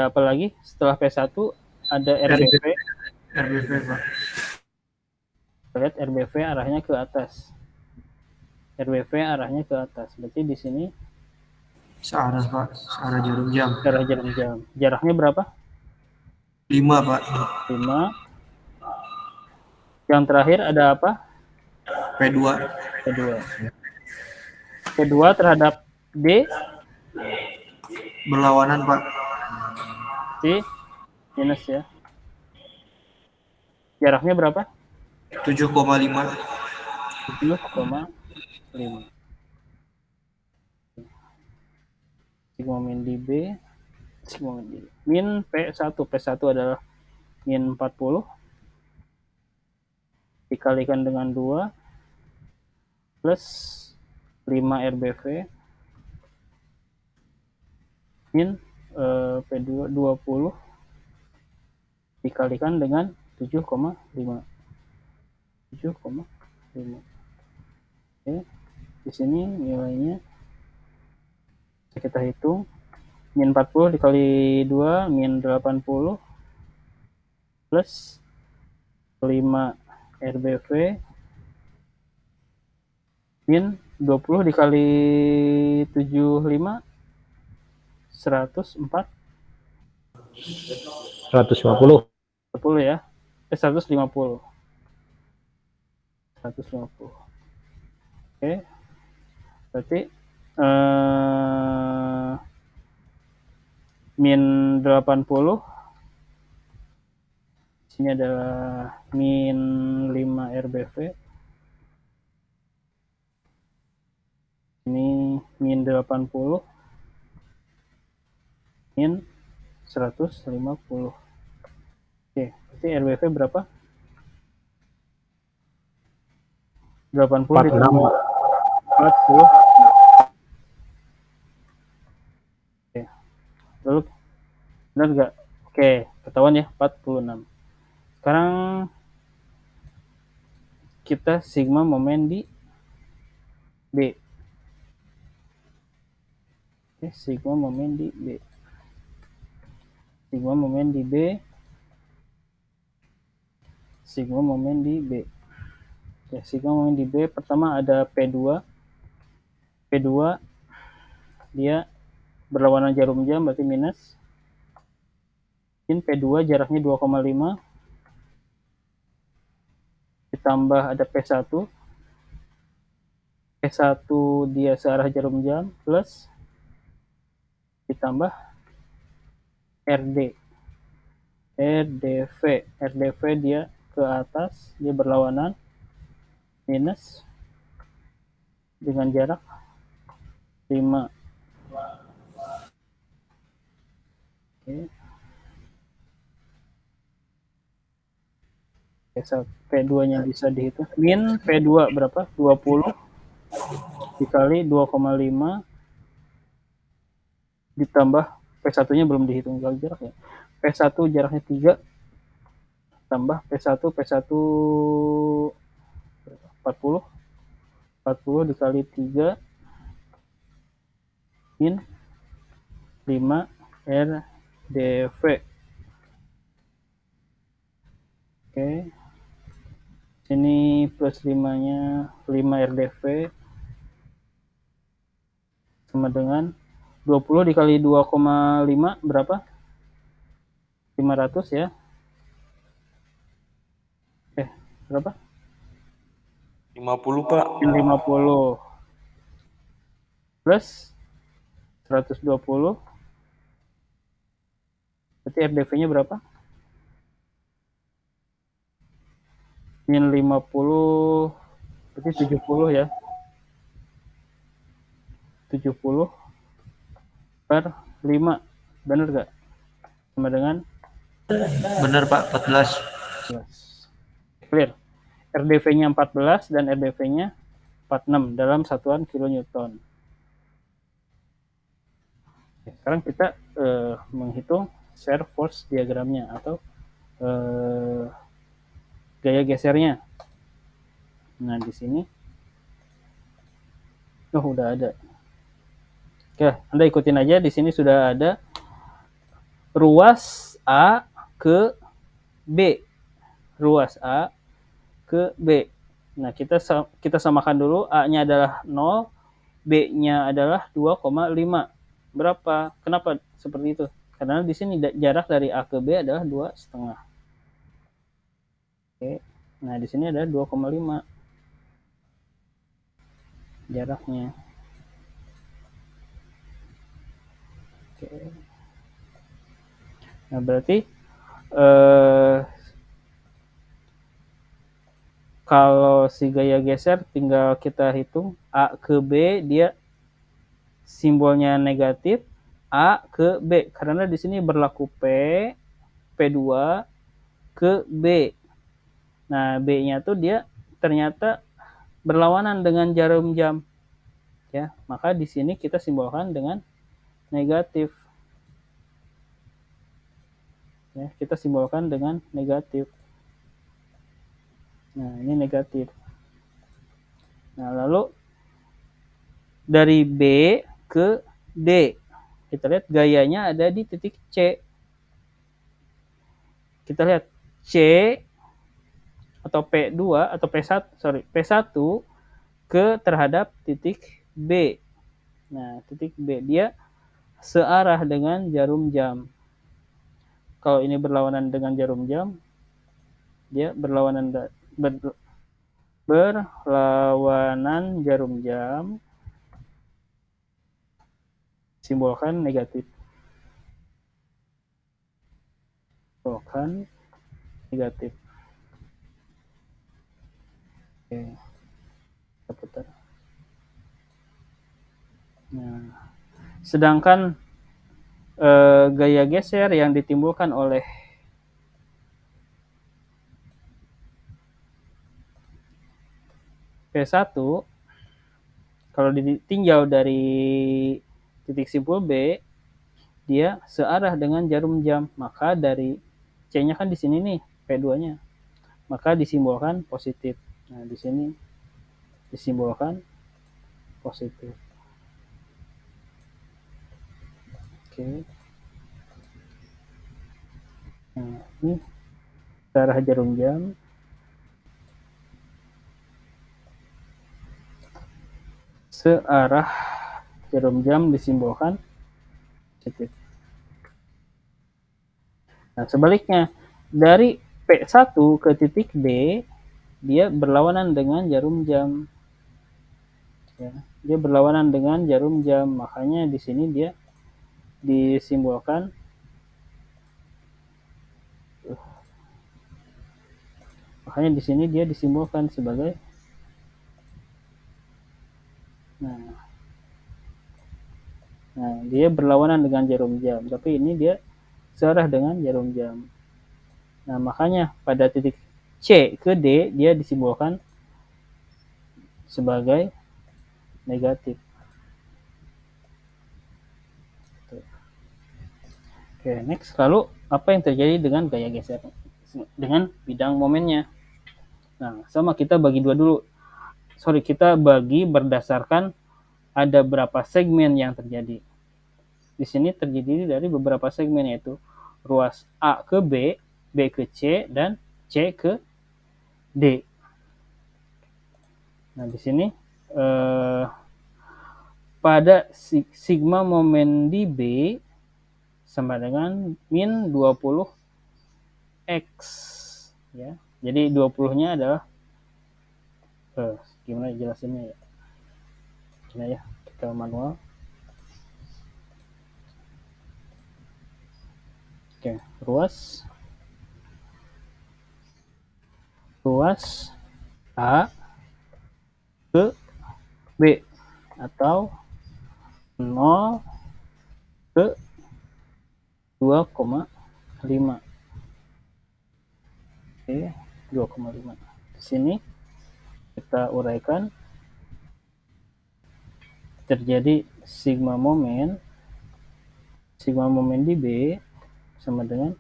apa lagi? Setelah P1 ada RBV. RBV, Pak. Lihat RBV arahnya ke atas. RBV arahnya ke atas. Berarti di sini Searah, Pak. Searah jarum jam. arah jarum jam. Jaraknya berapa? 5, Pak. 5. Yang terakhir ada apa? P2. P2 terhadap D Berlawanan, Pak. T minus ya. Jaraknya berapa? 7,5. 7,5. Sigma min di B. Sigma min di B. Min P1. P1 adalah min 40 dikalikan dengan 2 plus 5 RBV min P2 20 dikalikan dengan 7,5. Oke, di sini nilainya kita hitung. Min 40 dikali 2 min 80 plus 5 RBV min 20 dikali 75 104 150. 10 ya. 150. Oke. Berarti min 80 sini adalah min 5 RBV. Ini min 80 min 150. Oke, berarti RBV berapa? 80 ditambah 40. Oke. Lalu benar nggak? Oke, ketahuan ya 46. Sekarang kita sigma momen di B. Oke, sigma momen di B. Sigma momen di B. Sigma momen di B. Oke, sigma momen di B pertama ada P2. P2 dia berlawanan jarum jam berarti minus. P2 jaraknya 2,5 ditambah ada P1. P1 dia searah jarum jam plus ditambah RD. RDV dia ke atas, dia berlawanan minus dengan jarak 5. Oke. P2-nya bisa dihitung. Min P2 berapa? 20 dikali 2,5 ditambah P1-nya belum dihitung jarak ya. P1 jaraknya 3 tambah P1 40 dikali 3 min 5 RDV. Oke. Sini plus 5-nya 5 RDV sama dengan 20 dikali 2,5 berapa? 500 ya. Berapa? 50, Pak. 50 plus 120 berarti RDV-nya berapa? Min 50 berarti 70 ya. 70 per 5 bener gak? Sama dengan Benar Pak, 14. 14. Clear. RDV-nya 14 dan RDV-nya 46 dalam satuan kilonewton. Sekarang kita menghitung shear force diagramnya atau gaya gesernya. Nah, di sini udah ada. Oke, Anda ikutin aja, di sini sudah ada ruas A ke B. Ruas A ke B. Nah, kita samakan dulu, A-nya adalah 0, B-nya adalah 2,5. Berapa? Kenapa seperti itu? Karena di sini jarak dari A ke B adalah 2,5. Oke. Nah, di sini ada 2,5 jaraknya. Oke. Nah, berarti kalau si gaya geser tinggal kita hitung A ke B, dia simbolnya negatif, A ke B karena di sini berlaku P2 ke B. Nah, B-nya tuh dia ternyata berlawanan dengan jarum jam. Ya, maka di sini kita simbolkan dengan negatif. Ya, kita simbolkan dengan negatif. Nah, ini negatif. Nah, lalu dari B ke D. Kita lihat gayanya ada di titik C. Kita lihat C atau P2 atau P1 ke terhadap titik B. Nah, titik B dia searah dengan jarum jam. Kalau ini berlawanan dengan jarum jam, dia berlawanan jarum jam, simbolkan negatif. Simbolkan negatif. Oke, kita putar. Nah, sedangkan gaya geser yang ditimbulkan oleh P1 kalau ditinjau dari titik simpul B, dia searah dengan jarum jam. Maka dari C-nya kan di sini nih, P2-nya. Maka disimbolkan positif. Nah, di sini disimbolkan positif. Oke. Nah, ini searah jarum jam. Searah jarum jam disimbolkan positif. Nah, sebaliknya dari P1 ke titik D, dia berlawanan dengan jarum jam. Ya, dia berlawanan dengan jarum jam, makanya di sini dia disimbolkan sebagai Nah, dia berlawanan dengan jarum jam, tapi ini dia searah dengan jarum jam. Nah, makanya pada titik C ke D dia disimbolkan sebagai negatif. Oke, next. Lalu apa yang terjadi dengan gaya geser? Dengan bidang momennya. Nah, sama kita bagi dua dulu. Kita bagi berdasarkan ada berapa segmen yang terjadi. Di sini terdiri dari beberapa segmen, yaitu ruas A ke B, B ke C, dan C ke D. Nah, di sini pada sigma momen di B sama dengan min 20 X, ya. Jadi 20-nya adalah gimana jelasinnya ya? Nah, ya, kita manual. Oke, ruas A ke B atau 0 ke 2,5. Oke, 2,5. Di sini kita uraikan terjadi sigma momen di B sama dengan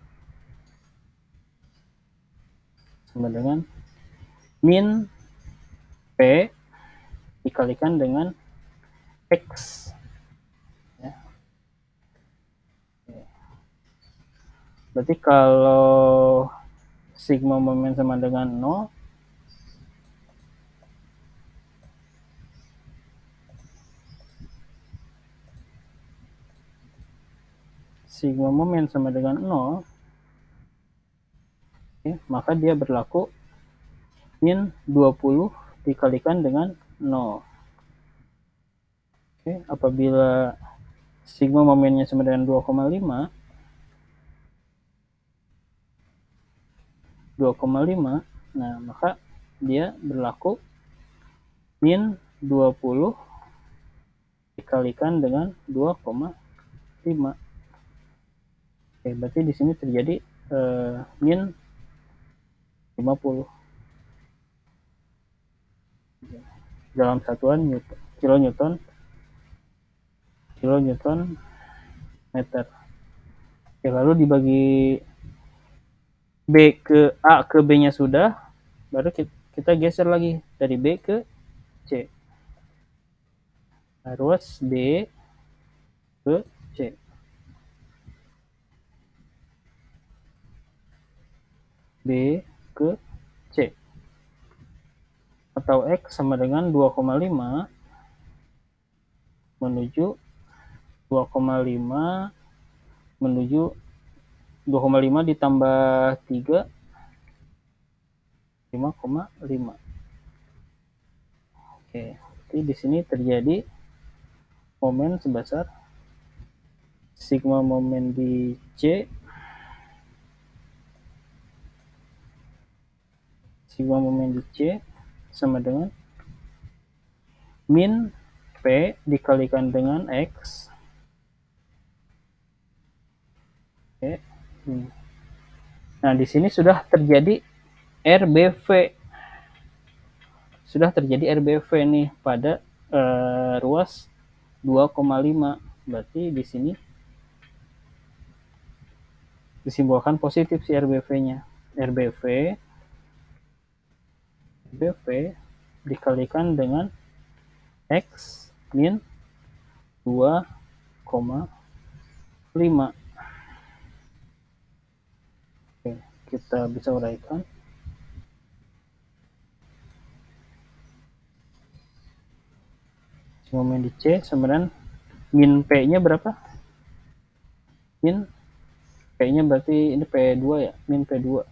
min P dikalikan dengan X, ya. Berarti kalau sigma momen sama dengan 0, sigma momen sama dengan 0, maka dia berlaku min 20 dikalikan dengan 0. Apabila sigma momennya sama dengan 2,5, nah maka dia berlaku min 20 dikalikan dengan 2,5. Berarti di sini terjadi min 50 dalam satuan kilonewton meter. Lalu dibagi B ke A ke B-nya sudah, baru kita geser lagi dari B ke C. Nah, ruas B ke C. B ke C. Atau X sama dengan 2,5 menuju 2,5 ditambah 3, 5,5. Oke, jadi di sini terjadi momen sebesar sigma momen di C sama dengan min P dikalikan dengan X. Oke. Nah, di sini sudah terjadi RBV. Nih pada ruas 2,5. Berarti di sini disimbolkan positif si RBV-nya. RBV dikalikan dengan X min 2,5. Oke, kita bisa uraikan. Momen di C sama dengan min P-nya berapa? Min P-nya berarti ini P2 ya, min P2.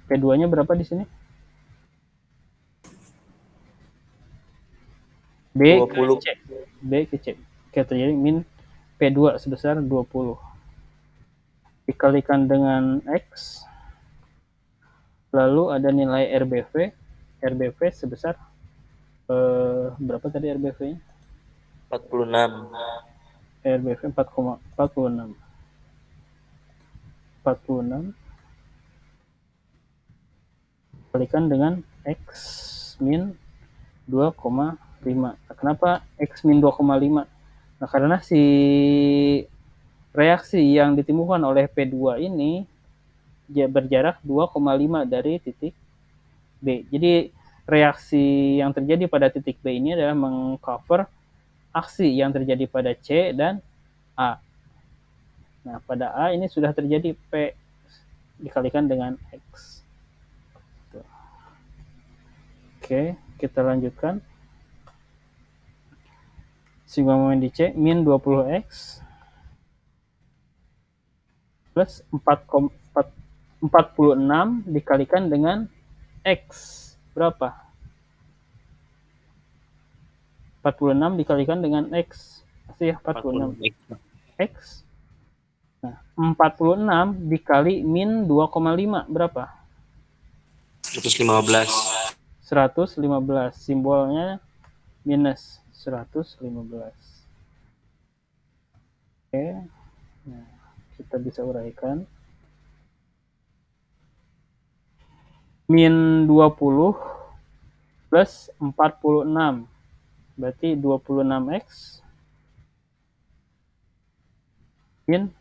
P2-nya berapa di sini? B ke C. Oke, terjadi min P2 sebesar 20. Dikalikan dengan X. Lalu ada nilai RBV. RBV sebesar berapa tadi RBV-nya? 46. RBV 4,46. 46 kalikan dengan X min 2,5. Kenapa X min 2,5? Nah, karena si reaksi yang ditimbulkan oleh P2 ini berjarak 2,5 dari titik B. Jadi reaksi yang terjadi pada titik B ini adalah mengcover aksi yang terjadi pada C dan A. Nah, pada A ini sudah terjadi P dikalikan dengan X. Oke, kita lanjutkan. Sigma momen di C min 20X plus 46 dikalikan dengan X. Berapa? 46 dikalikan dengan X. Pasti ya, 46. X. Nah, 46 dikali min 2,5 berapa? 115. 115. Simbolnya minus 115. Oke. Nah, kita bisa uraikan. Min 20 plus 46. Berarti 26X min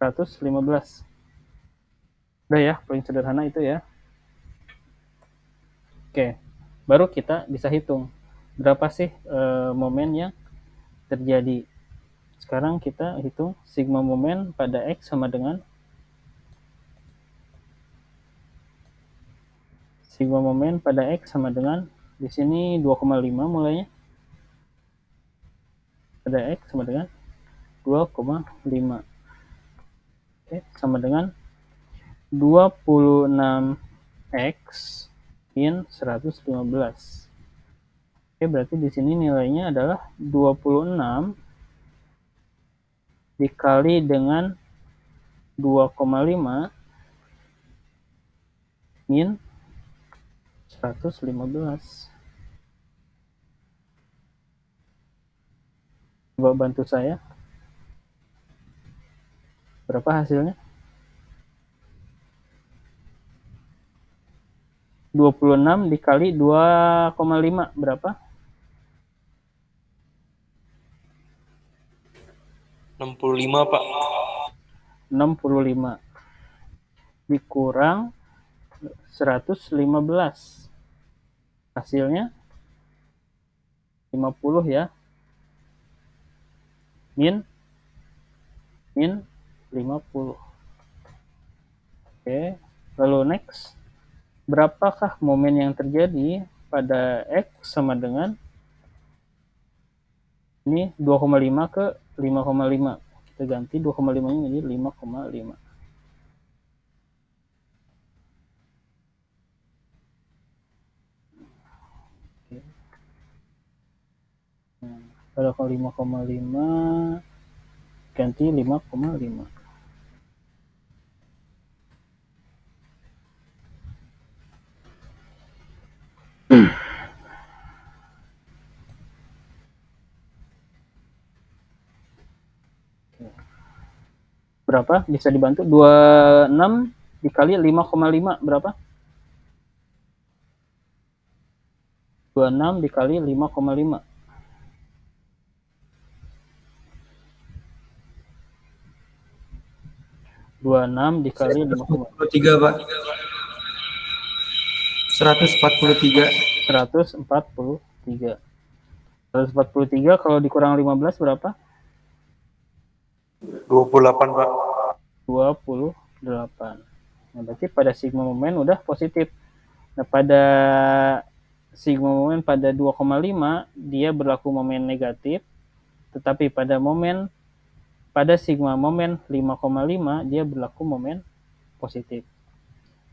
115. Udah ya, paling sederhana itu ya. Oke, baru kita bisa hitung berapa sih momen yang terjadi. Sekarang kita hitung sigma momen pada X sama dengan sigma momen pada X sama dengan di sini 2,5 mulainya. Pada X sama dengan 2,5. Oke, sama dengan 26X min 115. Oke, berarti di sini nilainya adalah 26 dikali dengan 2,5 min 115. Coba bantu saya. Berapa hasilnya? 26 dikali 2,5 berapa? 65, Pak. 65 dikurang 115. Hasilnya 50 ya. Min 50. Oke, lalu next. Berapakah momen yang terjadi pada X sama dengan ini 2,5 ke 5,5. Kita ganti 2,5 nya menjadi 5,5. Nah, kalau 5,5 ganti 5,5. Berapa? Bisa dibantu. 26 dikali 5,5 berapa? 26 dikali 5,5. 26 dikali 5,5. 143, Pak. 143. 143. 143 kalau dikurang 15 berapa? 28, Pak. 28. Nah, berarti pada sigma momen udah positif. Nah, pada sigma momen pada 2,5 dia berlaku momen negatif, tetapi pada sigma momen 5,5 dia berlaku momen positif.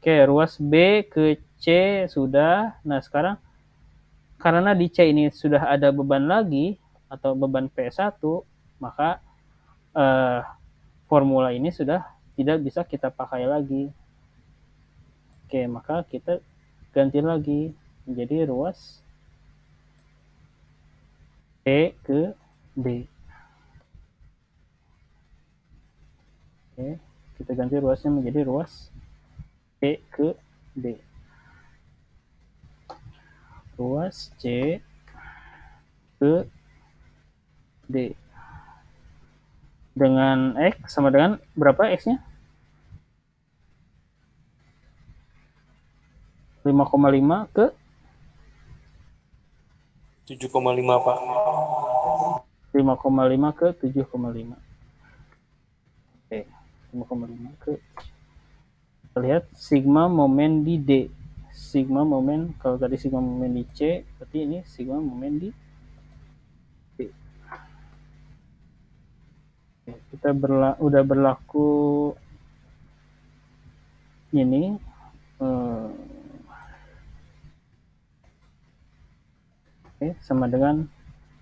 Oke, ruas B ke C sudah. Nah, sekarang karena di C ini sudah ada beban lagi atau beban P1, maka formula ini sudah tidak bisa kita pakai lagi. Oke, maka kita ganti lagi menjadi ruas E ke D. Oke, kita ganti ruasnya menjadi ruas E ke D. Ruas C ke D. Dengan X sama dengan berapa X-nya? 5,5 ke 7,5 Pak. 5,5 ke 7,5. Oke, 5,5 ke. Kita lihat sigma momen di D. Sigma momen, kalau tadi sigma momen di C, berarti ini sigma momen di D. Oke, kita udah berlaku ini oke, sama dengan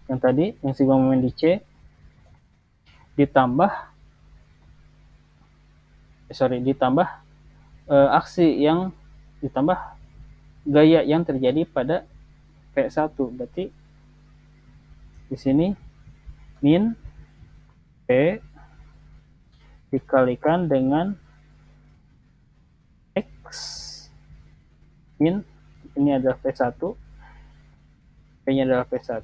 yang tadi, yang sigma momen di C ditambah aksi yang ditambah gaya yang terjadi pada P1. Berarti di sini min P dikalikan dengan X min, ini adalah P1, P-nya adalah P1,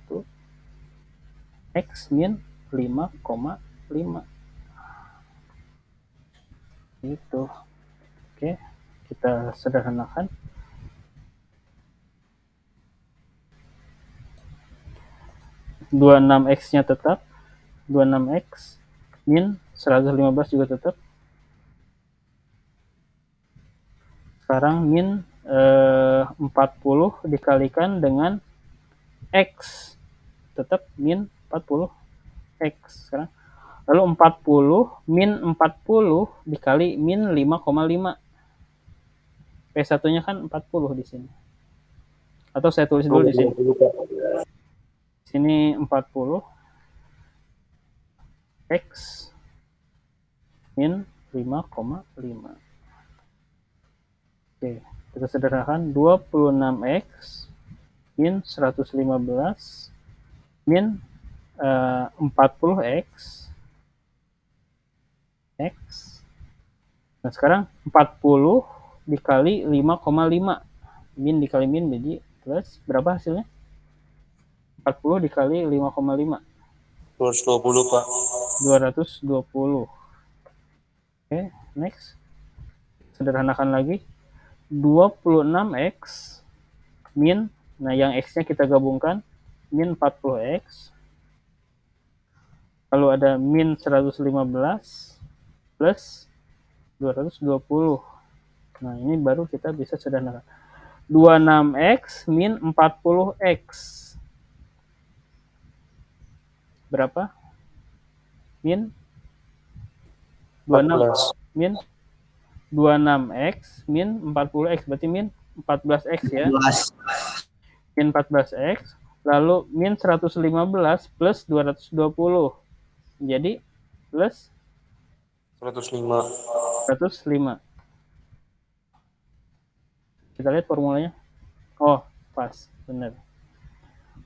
X min 5,5. Itu. Oke, kita sederhanakan. (26x)-nya tetap 26x min 115 juga tetap. Sekarang min 40 dikalikan dengan X, tetap min 40x sekarang. Lalu 40 min 40 dikali min 5,5. P1-nya kan 40 di sini. Atau saya tulis dulu di sini. Sini 40 X min 5,5. Oke, kita sederhanakan 26x min 115 min 40x X. Nah, sekarang 40 dikali 5,5. Min dikali min jadi plus berapa hasilnya? 40 dikali 5,5. 220 Pak. 220. Oke, next. Sederhanakan lagi. 26x min, nah yang x-nya kita gabungkan, min 40x. Lalu ada min 115 plus 220. Nah, ini baru kita bisa sederhanakan. 26x min 40x. Berapa? Min 26 min 26x min 40x, berarti min 14x ya. Min 14x, lalu min 115 plus 220. Jadi plus 105. 105. Kita lihat formulanya. Oh, pas, benar.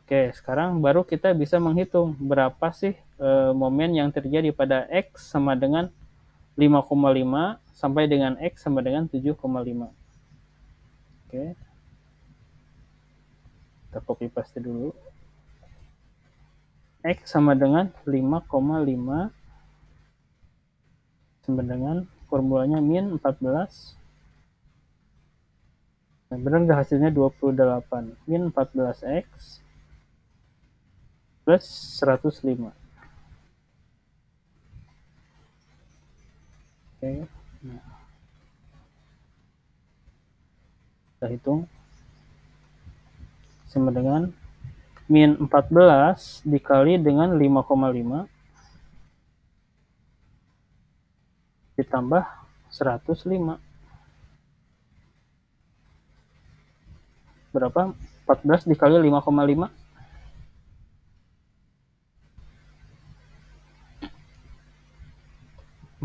Oke, sekarang baru kita bisa menghitung berapa sih momen yang terjadi pada X sama dengan 5,5 sampai dengan X sama dengan 7,5. Oke. Kita copy paste dulu. X sama dengan 5,5 sama dengan formulanya min 14. Nah, benar nggak hasilnya 28? Min 14X plus 105. Oke. Nah, kita hitung sama dengan min 14 dikali dengan 5,5 ditambah 105. Berapa? 14 dikali 5,5.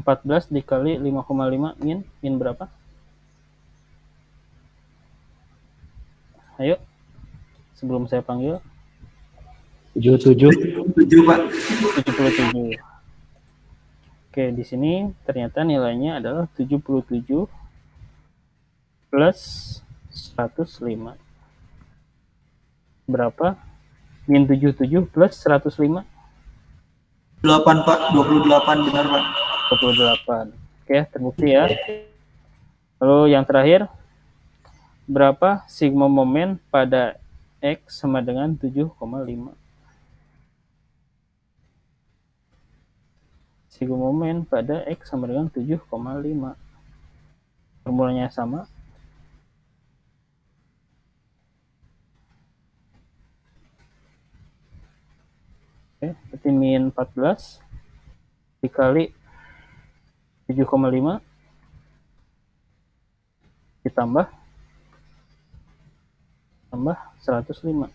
14 dikali 5,5 min berapa? Ayo, sebelum saya panggil. 77. 7 Pak. 77. Oke, di sini ternyata nilainya adalah 77 plus 105. Berapa? Min 77 plus 105. 8 Pak, 28 benar Pak. 28. Oke, terbukti ya. Lalu yang terakhir, berapa sigma momen pada X sama dengan 7,5? Sigma momen pada X sama dengan 7,5. Formulanya sama. Oke, berarti min 14 dikali 7,5 ditambah 105.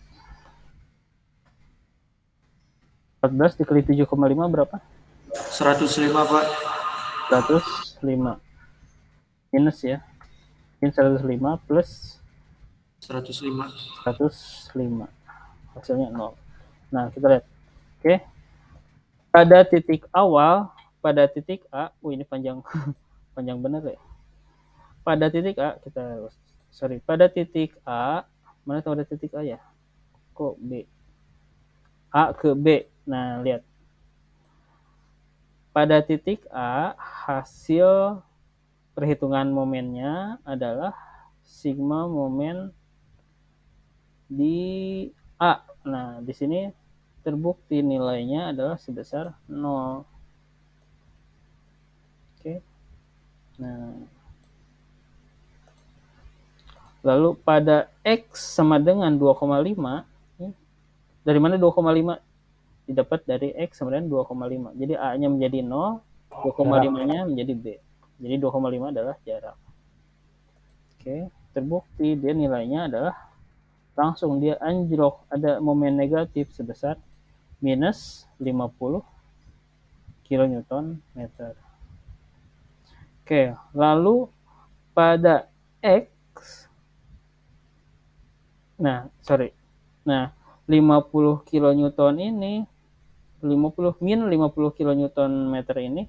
14 dikali 7,5 berapa? 105 Pak. 105. Minus ya. Min 105 plus 105. 105. Hasilnya 0. Nah, kita lihat. Oke. Pada titik awal, pada titik A, ini panjang panjang bener ya. Pada titik A, pada titik A, mana tahu ada titik A ya? Kok B? A ke B. Nah, lihat. Pada titik A, hasil perhitungan momennya adalah sigma momen di A. Nah, di sini terbukti nilainya adalah sebesar 0. Oke. Nah, lalu pada X sama dengan 2,5, dari mana 2,5? Didapat dari X sama dengan 2,5. Jadi A-nya menjadi 0, 2,5-nya menjadi B. Jadi 2,5 adalah jarak. Oke, terbukti dia nilainya adalah langsung dia anjlok, ada momen negatif sebesar minus 50 kilonewton meter. Oke, lalu pada X, nah 50 kilonewton ini, min 50 kilonewton meter ini,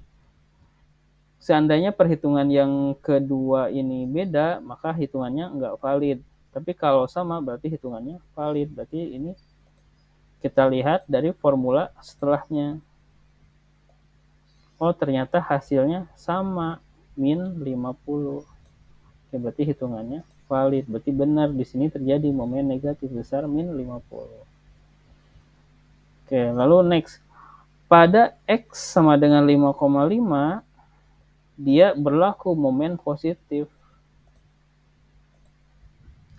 seandainya perhitungan yang kedua ini beda, maka hitungannya nggak valid. Tapi kalau sama berarti hitungannya valid. Berarti ini kita lihat dari formula setelahnya. Oh, ternyata hasilnya sama, min 50. Oke, berarti hitungannya valid. Berarti benar di sini terjadi momen negatif besar min 50. Oke, lalu next. Pada X sama dengan 5,5, dia berlaku momen positif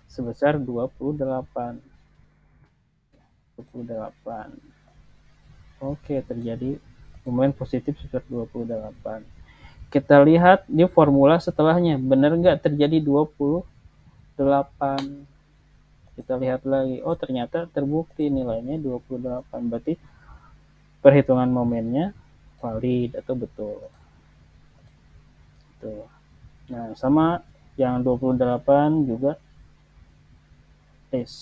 sebesar 28. Oke, terjadi momen positif sebesar 28. Kita lihat di formula setelahnya, benar nggak terjadi 28? Kita lihat lagi, oh ternyata terbukti nilainya 28. Berarti perhitungan momennya valid atau betul. Tuh. Nah, sama yang 28 juga tes.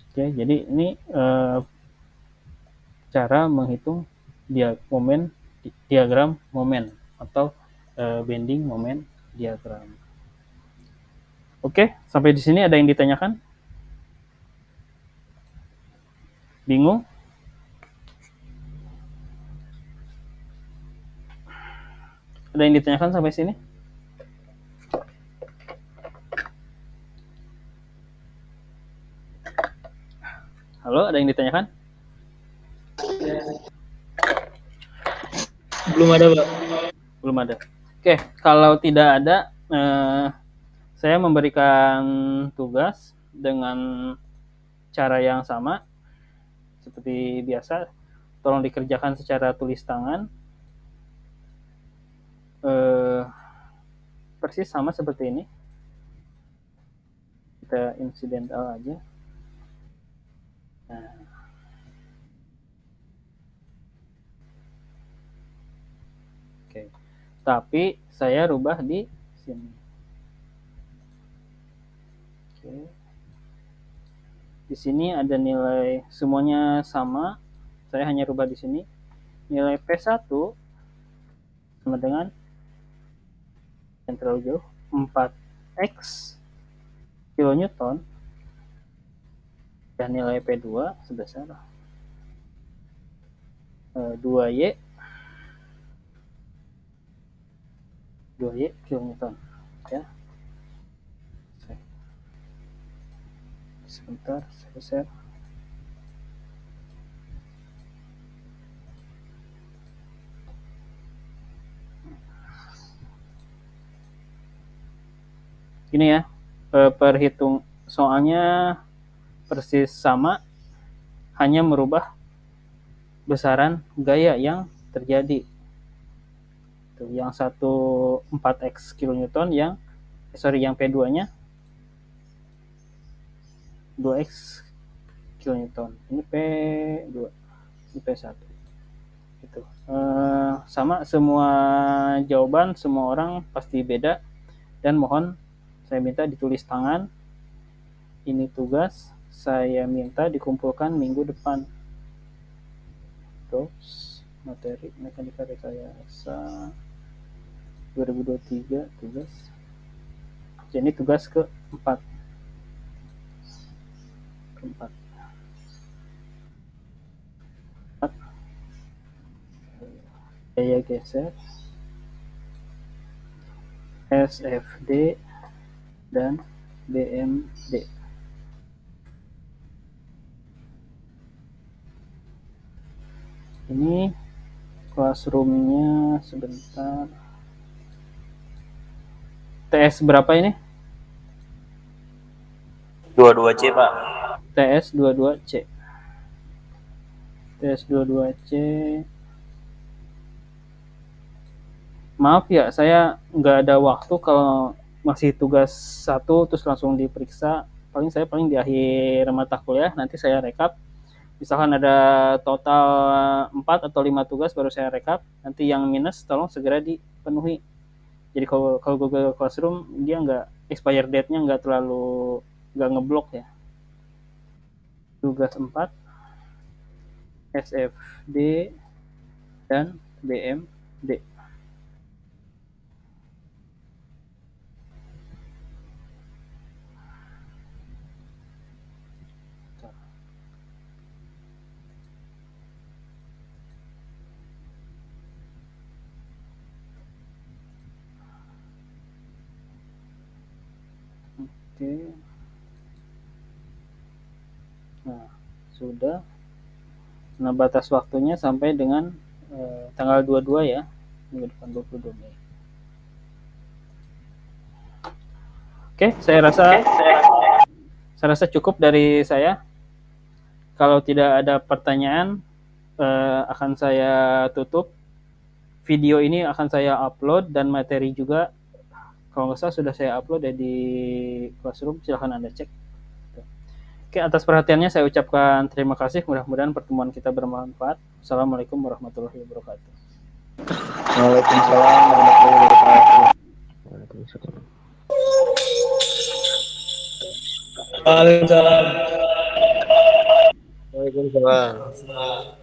Oke, jadi ini cara menghitung diagram momen atau bending momen diagram. Oke, sampai di sini ada yang ditanyakan? Bingung? Ada yang ditanyakan sampai sini? Halo, ada yang ditanyakan? Belum ada Pak. Belum ada. Oke, kalau tidak ada, saya memberikan tugas dengan cara yang sama seperti biasa. Tolong dikerjakan secara tulis tangan. Persis sama seperti ini. Kita insidental aja. Nah. Oke. Tapi saya rubah di sini. Oke. Di sini ada nilai semuanya sama. Saya hanya rubah di sini. Nilai P1 sama dengan yang terlalu jauh 4x kilonewton dan nilai P2 sebesar 2y kilonewton ya. Sebentar saya share. Gini ya, perhitung soalnya persis sama, hanya merubah besaran gaya yang terjadi. Tuh, yang satu 4x kilonewton, yang P2-nya 2x kilonewton. Ini P2, ini P1. Gitu. Sama semua jawaban, semua orang pasti beda, dan mohon saya minta ditulis tangan. Ini tugas saya minta dikumpulkan minggu depan. Terus materi mekanika rekayasa 2023 tugas. Jadi tugas keempat. Gaya geser, SFD dan BMD. Ini classroom-nya sebentar. TS berapa ini? 22C, Pak. TS 22C. TS 22C. Maaf ya, saya nggak ada waktu kalau masih tugas 1 terus langsung diperiksa. Paling di akhir mata kuliah nanti saya rekap. Misalkan ada total 4 atau 5 tugas baru saya rekap. Nanti yang minus tolong segera dipenuhi. Jadi kalau Google Classroom dia nggak expire date-nya nggak ngeblok ya. Tugas 4 SFD dan BMD. Oke. Nah, sudah. Nah, batas waktunya sampai dengan tanggal 22 ya. Minggu depan 22 Mei. Oke, saya rasa cukup dari saya. Kalau tidak ada pertanyaan, akan saya tutup. Video ini akan saya upload dan materi juga. Kalau nggak salah sudah saya upload ya di Classroom, silahkan Anda cek. Oke, atas perhatiannya saya ucapkan terima kasih. Mudah-mudahan pertemuan kita bermanfaat. Assalamualaikum warahmatullahi wabarakatuh. Waalaikumsalam warahmatullahi wabarakatuh. Waalaikumsalam. Waalaikumsalam.